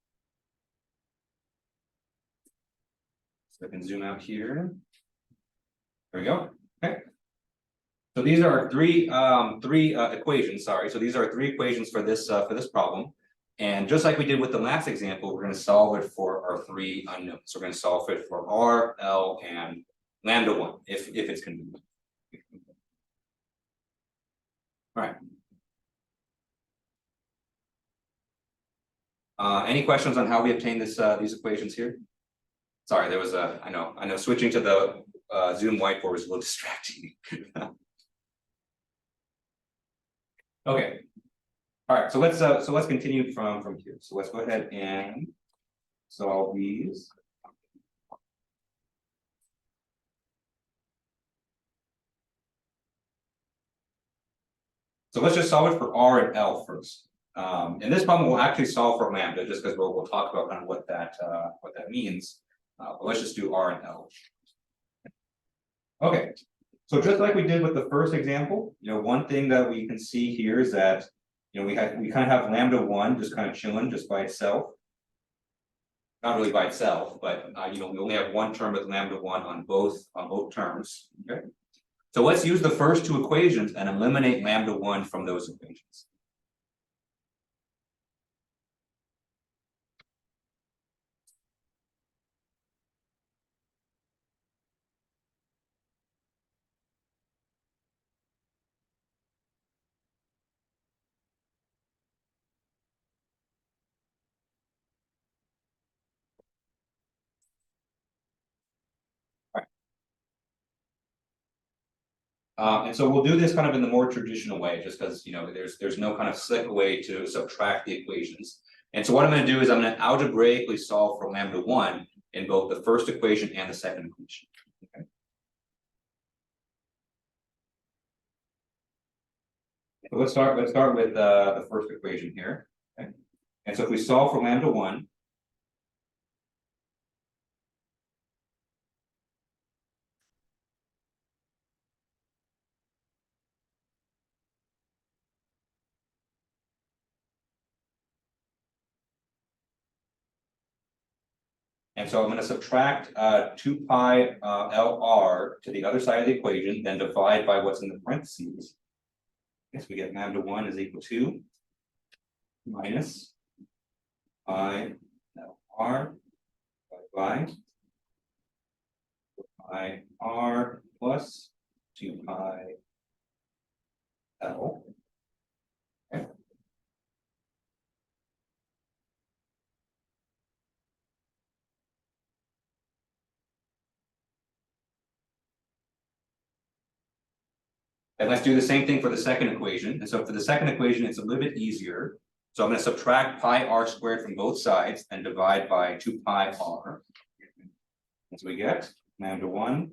So I can zoom out here. There we go. Okay. So these are our three equations. Sorry. So these are our 3 equations for this problem. And just like we did with the last example, we're going to solve it for our 3 unknowns. So we're going to solve it for r, L, and lambda 1 if it's convenient. All right. Any questions on how we obtain these equations here? Sorry, there was a. I know. Switching to the Zoom whiteboard was a little distracting. Okay. All right. So let's continue from here. So let's go ahead and solve these. So let's just solve it for r and L first. And this problem will actually solve for lambda, just because we'll talk about kind of what that means. But let's just do r and L. Okay, so just like we did with the first example, one thing that we can see here is that we kind of have lambda 1 just kind of chilling just by itself. Not really by itself, but we only have one term with lambda 1 on both terms. Okay. So let's use the first 2 equations and eliminate lambda 1 from those equations. And so we'll do this kind of in the more traditional way, just because there's no kind of slick way to subtract the equations. And so what I'm going to do is I'm going to algebraically solve for lambda 1 in both the first equation and the second equation. Okay. So let's start with the first equation here. Okay. And so if we solve for lambda 1, and so I'm going to subtract 2 pi LR to the other side of the equation, then divide by what's in the parentheses. Yes, we get lambda 1 is equal to minus pi LR by pi R plus 2 pi L. Okay. And let's do the same thing for the second equation. And so for the second equation, it's a little bit easier. So I'm going to subtract pi r squared from both sides and divide by 2 pi r. And so we get lambda 1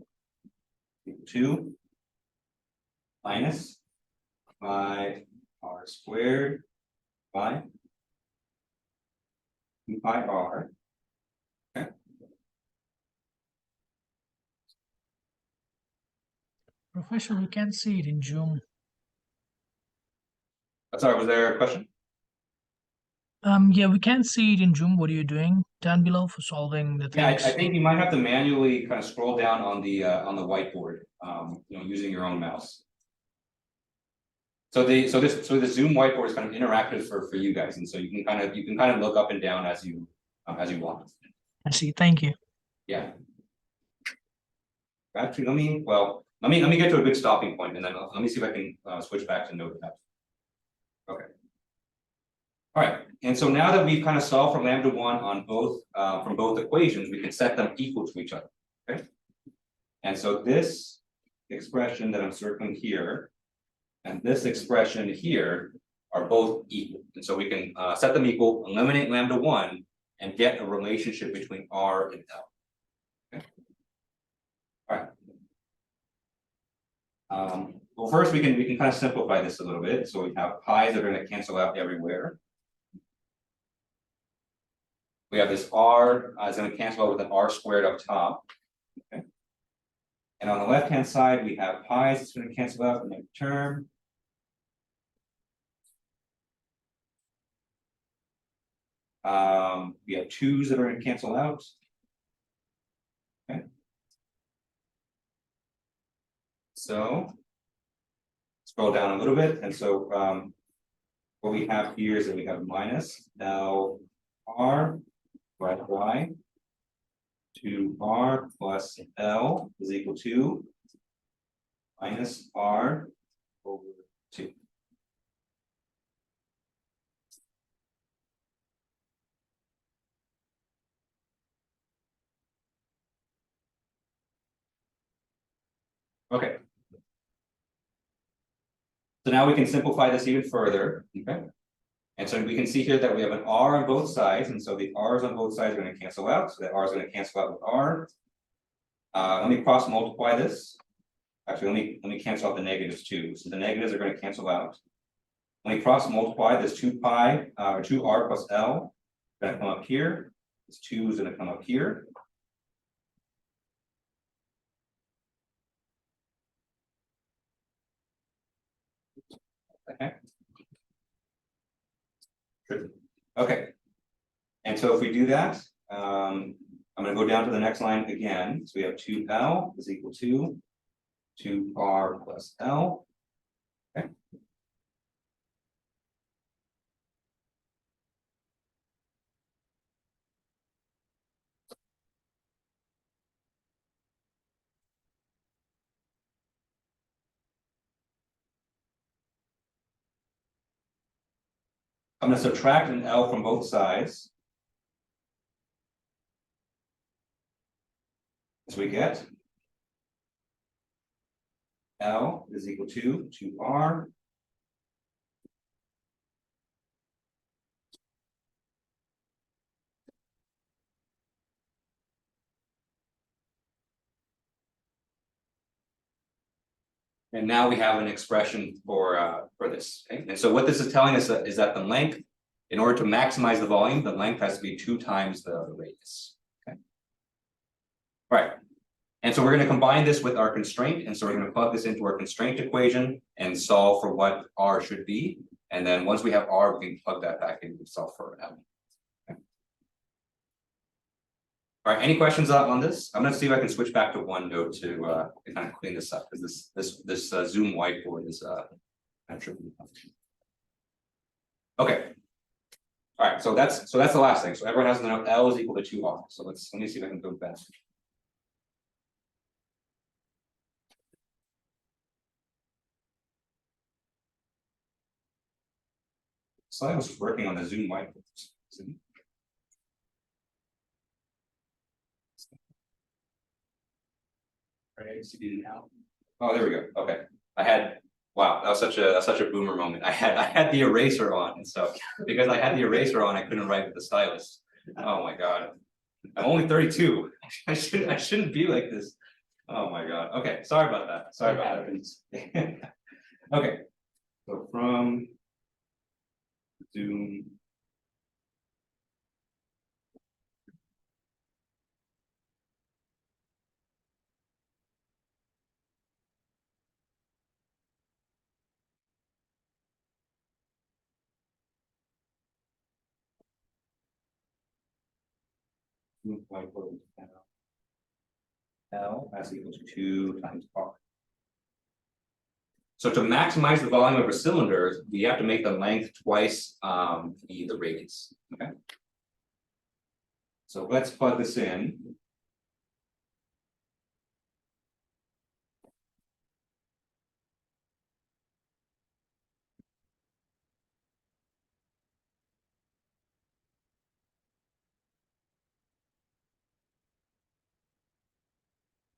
equal 2 minus pi r squared by 2 pi r. Okay. Professor, we can't see it in Zoom. Sorry, was there a question? Yeah, we can't see it in Zoom. What are you doing down below for solving the Yeah, things? I think you might have to manually kind of scroll down on the whiteboard, using your own mouse. So the Zoom whiteboard is kind of interactive for you guys, and so you can kind of look up and down as you want. I see. Thank you. Yeah. Actually, let me get to a good stopping point, and then let me see if I can switch back to Notepad. Okay. All right, and so now that we've kind of solved for lambda 1 on both from both equations, we can set them equal to each other. Okay. And so this expression that I'm circling here and this expression here are both equal. And so we can set them equal, eliminate lambda 1, and get a relationship between r and l. Okay. All right. Well, first we can kind of simplify this a little bit. So we have pi's that are going to cancel out everywhere. We have this r is going to cancel out with an r squared up top. Okay. And on the left-hand side, we have pi's that's going to cancel out in the term. We have 2's that are going to cancel out. Okay. So scroll down a little bit, and so what we have here is that we have minus L R by y 2r plus L is equal to minus R over 2. Okay. So now we can simplify this even further. Okay. And so we can see here that we have an r on both sides, and so the r's on both sides are going to cancel out. So that r is going to cancel out with r. Let me cross multiply this. Actually, let me cancel out the negatives too. So the negatives are going to cancel out. When we cross multiply, this 2 pi or 2r plus L is going to come up here. This 2 is going to come up here. Okay. Okay. And so if we do that, I'm going to go down to the next line again. So we have 2L is equal to 2R plus L. Okay. I'm going to subtract an L from both sides. So we get L is equal to 2R and now we have an expression for this. Okay? And so what this is telling us is that the length, in order to maximize the volume, the length has to be 2 times the radius. Okay. All right. And so we're going to combine this with our constraint. And so we're going to plug this into our constraint equation and solve for what r should be. And then once we have r, we can plug that back in and solve for m. Okay. All right, any questions on this? I'm going to see if I can switch back to OneNote to kind of clean this up, because this Zoom whiteboard is kind of tricky. Okay. All right, so that's the last thing. So everyone has to know L is equal to 2R. So let me see if I can go back. Stylus is working on the Zoom whiteboard. Right, see now. Oh, there we go. Okay. I had, wow, that was such a boomer moment. I had the eraser on, and so because I had the eraser on, I couldn't write with the stylus. Oh my god. I'm only 32. I shouldn't be like this. Oh my god. Okay, sorry about that. Sorry about that. Okay. So from Zoom. Whiteboard L as equal to 2 times R. So to maximize the volume of a cylinder, we have to make the length twice the radius. Okay. So let's plug this in.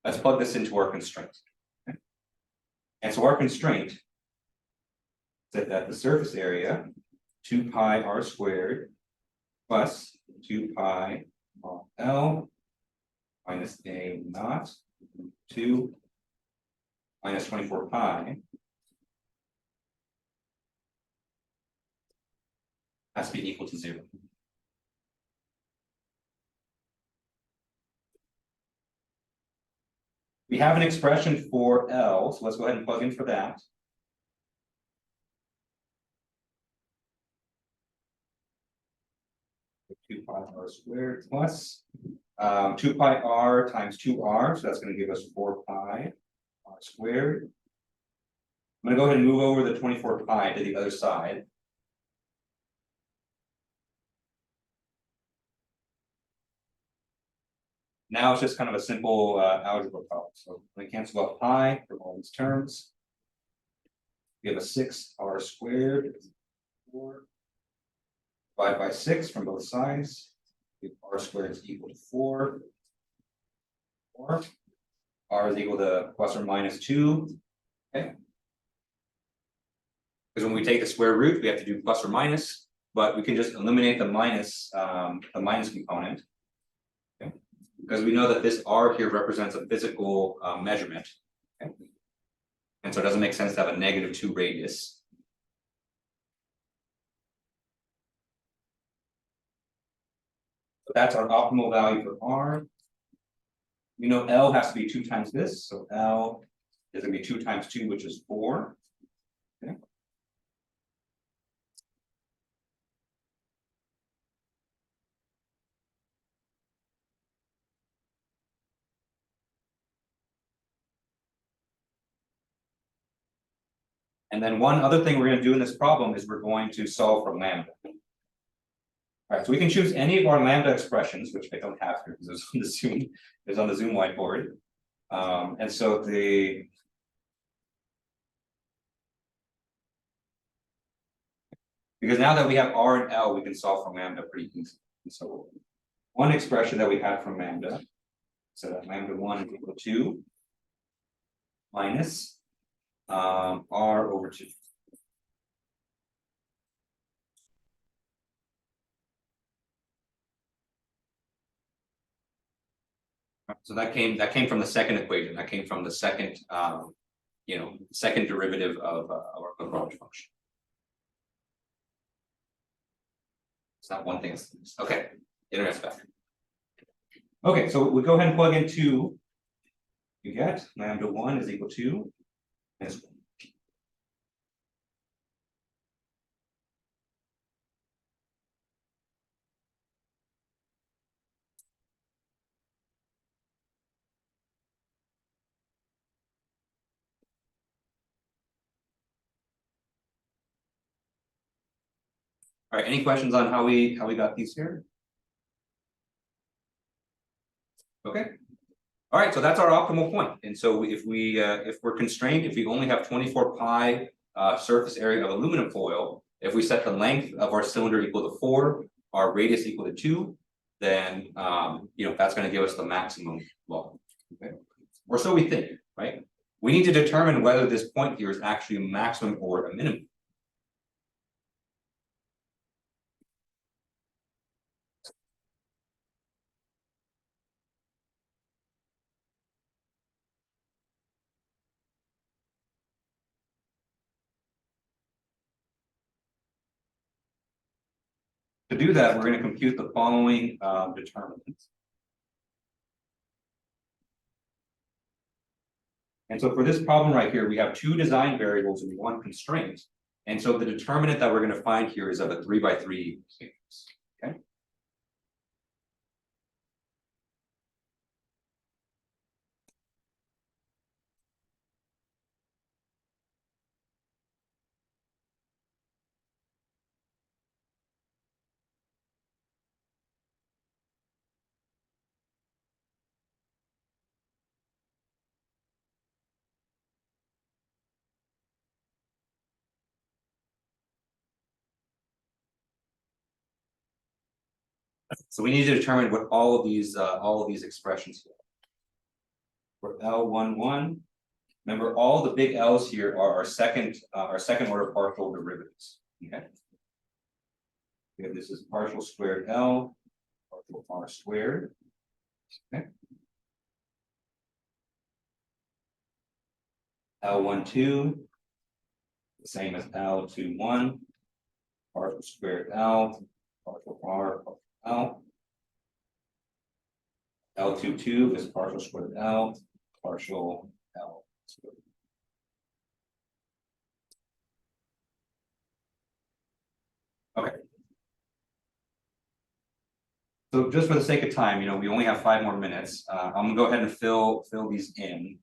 Let's plug this into our constraint. Okay. And so our constraint said that the surface area 2 pi r squared plus 2 pi r L minus a naught 2 minus 24 pi has to be equal to 0. We have an expression for L, so let's go ahead and plug in for that. Two pi r squared plus 2 pi r times 2r, so that's going to give us 4 pi r squared. I'm going to go ahead and move over the 24 pi to the other side. Now it's just kind of a simple algebra problem. So we cancel out pi for all these terms. We have a 6 r squared, 4, divide by 6 from both sides. We have r squared is equal to 4. 4. R is equal to plus or minus 2. Okay. Because when we take the square root, we have to do plus or minus, but we can just eliminate the minus component. Okay. Because we know that this r here represents a physical measurement. Okay. And so it doesn't make sense to have a -2 radius. So that's our optimal value for r. We know L has to be 2 times this, so L is going to be 2 times 2, which is 4. Okay. And then one other thing we're going to do in this problem is we're going to solve for lambda. All right, so we can choose any of our lambda expressions, which I don't have here because it's on the Zoom whiteboard. And so because now that we have r and L, we can solve for lambda pretty easily. So one expression that we had from lambda, so that lambda 1 is equal to minus r over 2. So that came from the second equation. That came from the second second derivative of our Lagrange function. It's not one thing. Okay, interest factor. Okay, so we go ahead and plug in 2. You get lambda 1 is equal to minus 1. All right, any questions on how we got these here? Okay. All right, so that's our optimal point. And so if we're constrained, if we only have 24 pi surface area of aluminum foil, If we set the length of our cylinder equal to 4, our radius equal to 2, then that's going to give us the maximum volume. Okay, or so we think, right? We need to determine whether this point here is actually a maximum or a minimum. To do that, we're going to compute the following determinants. And so for this problem right here, we have 2 design variables and 1 constraint. And so the determinant that we're going to find here is of a 3x3 matrix. Okay. So we need to determine what all of these expressions here. For L11, remember all the big L's here are our second order partial derivatives. Okay. Okay, this is partial squared L, partial R squared. Okay. L12, the same as L21, partial squared L, partial R, partial L. L22 is partial squared L, partial L squared. Okay. So just for the sake of time, we only have 5 more minutes. I'm gonna go ahead and fill these in.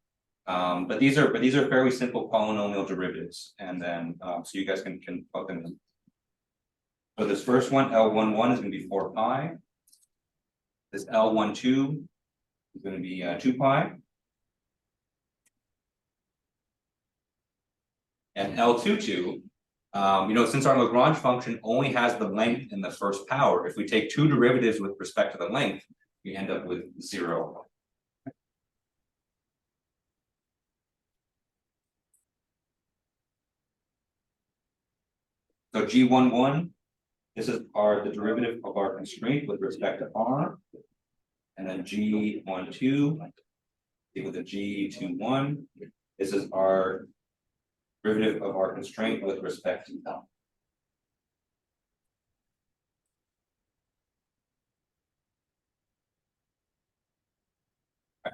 But these are fairly simple polynomial derivatives, and then so you guys can plug them in. So this first one, L11, is going to be 4 pi. This L12 is going to be 2 pi. And L22, since our Lagrange function only has the length in the first power, if we take 2 derivatives with respect to the length, we end up with 0. So G11, this is the derivative of our constraint with respect to R. And then G12 equal to G21. This is our derivative of our constraint with respect to L.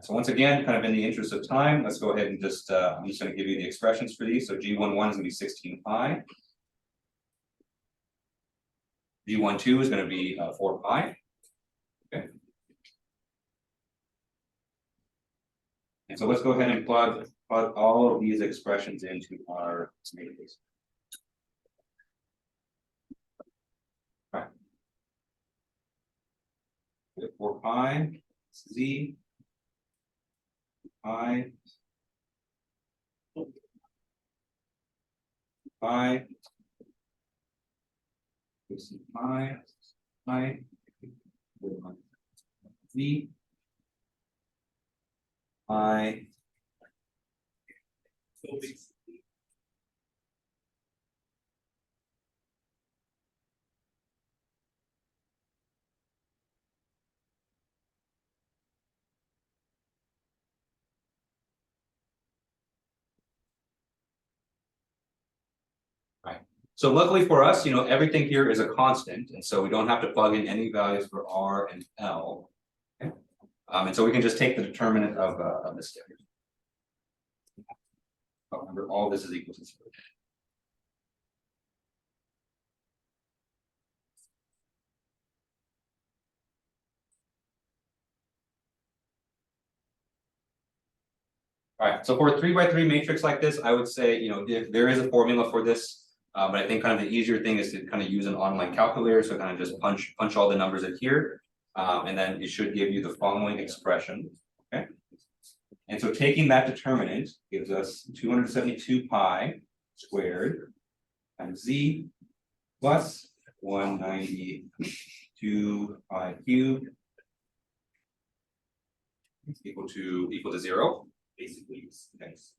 So once again, kind of in the interest of time, let's go ahead and just, I'm just going to give you the expressions for these. So G11 is going to be 16 pi. G12 is going to be 4 pi. Okay. And so let's go ahead and plug all of these expressions into our matrix. All right. We have 4 pi, Z, pi, pi, pi, pi, Z, pi. Right. So luckily for us, everything here is a constant, and so we don't have to plug in any values for R and L. Okay. And so we can just take the determinant of this here. Remember, all this is equal to 0. All right, so for a 3x3 matrix like this, I would say, if there is a formula for this, but I think kind of the easier thing is to kind of use an online calculator. So kind of just punch all the numbers in here, and then it should give you the following expression. Okay. And so taking that determinant gives us 272 pi squared times Z plus 192 pi cubed equal to 0, basically. Thanks.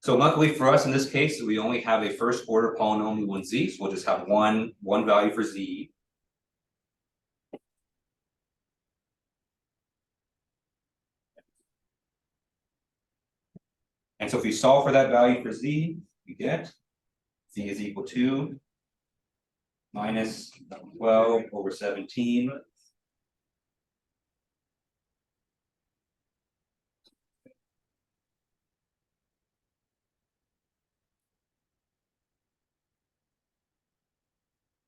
So luckily for us in this case, we only have a first order polynomial in z, so we'll just have one value for z. And so if we solve for that value for z, we get z is equal to minus 12 over 17 .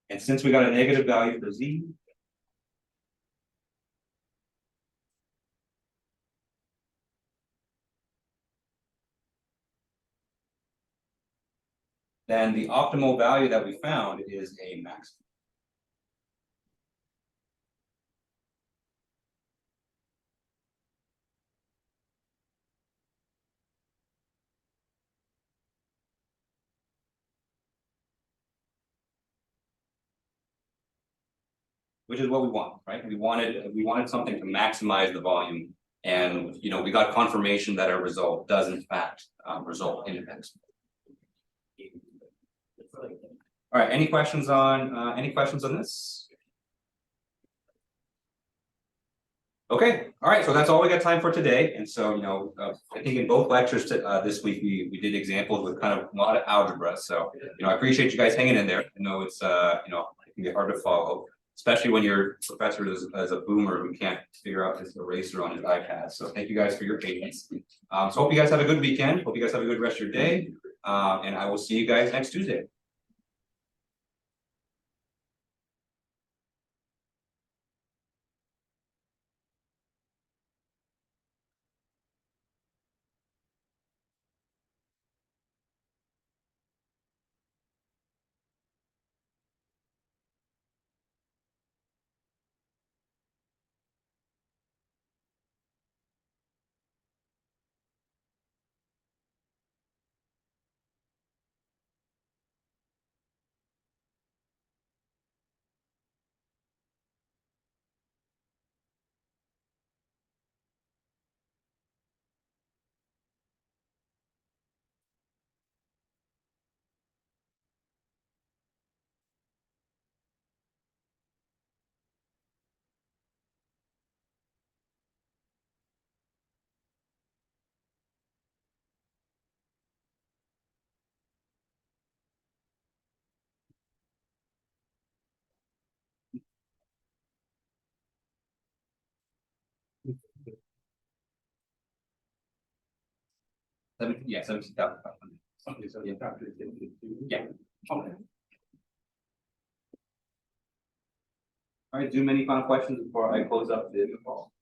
And since we got a negative value for z, then the optimal value that we found is a maximum. Which is what we want, right? We wanted something to maximize the volume, and we got confirmation that our result does in fact result in a maximum. All right, any questions on this? Okay, all right, so that's all we got time for today. And so, I think in both lectures this week, we did examples with kind of a lot of algebra. So, I appreciate you guys hanging in there. I know it's, it can be hard to follow, especially when your professor is a boomer who can't figure out his eraser on his iPad. So thank you guys for your patience. So hope you guys have a good weekend. Hope you guys have a good rest of your day. And I will see you guys next Tuesday. Yeah, 17,500. Yeah. Okay. All right, Zoom, any final questions before I close up the call?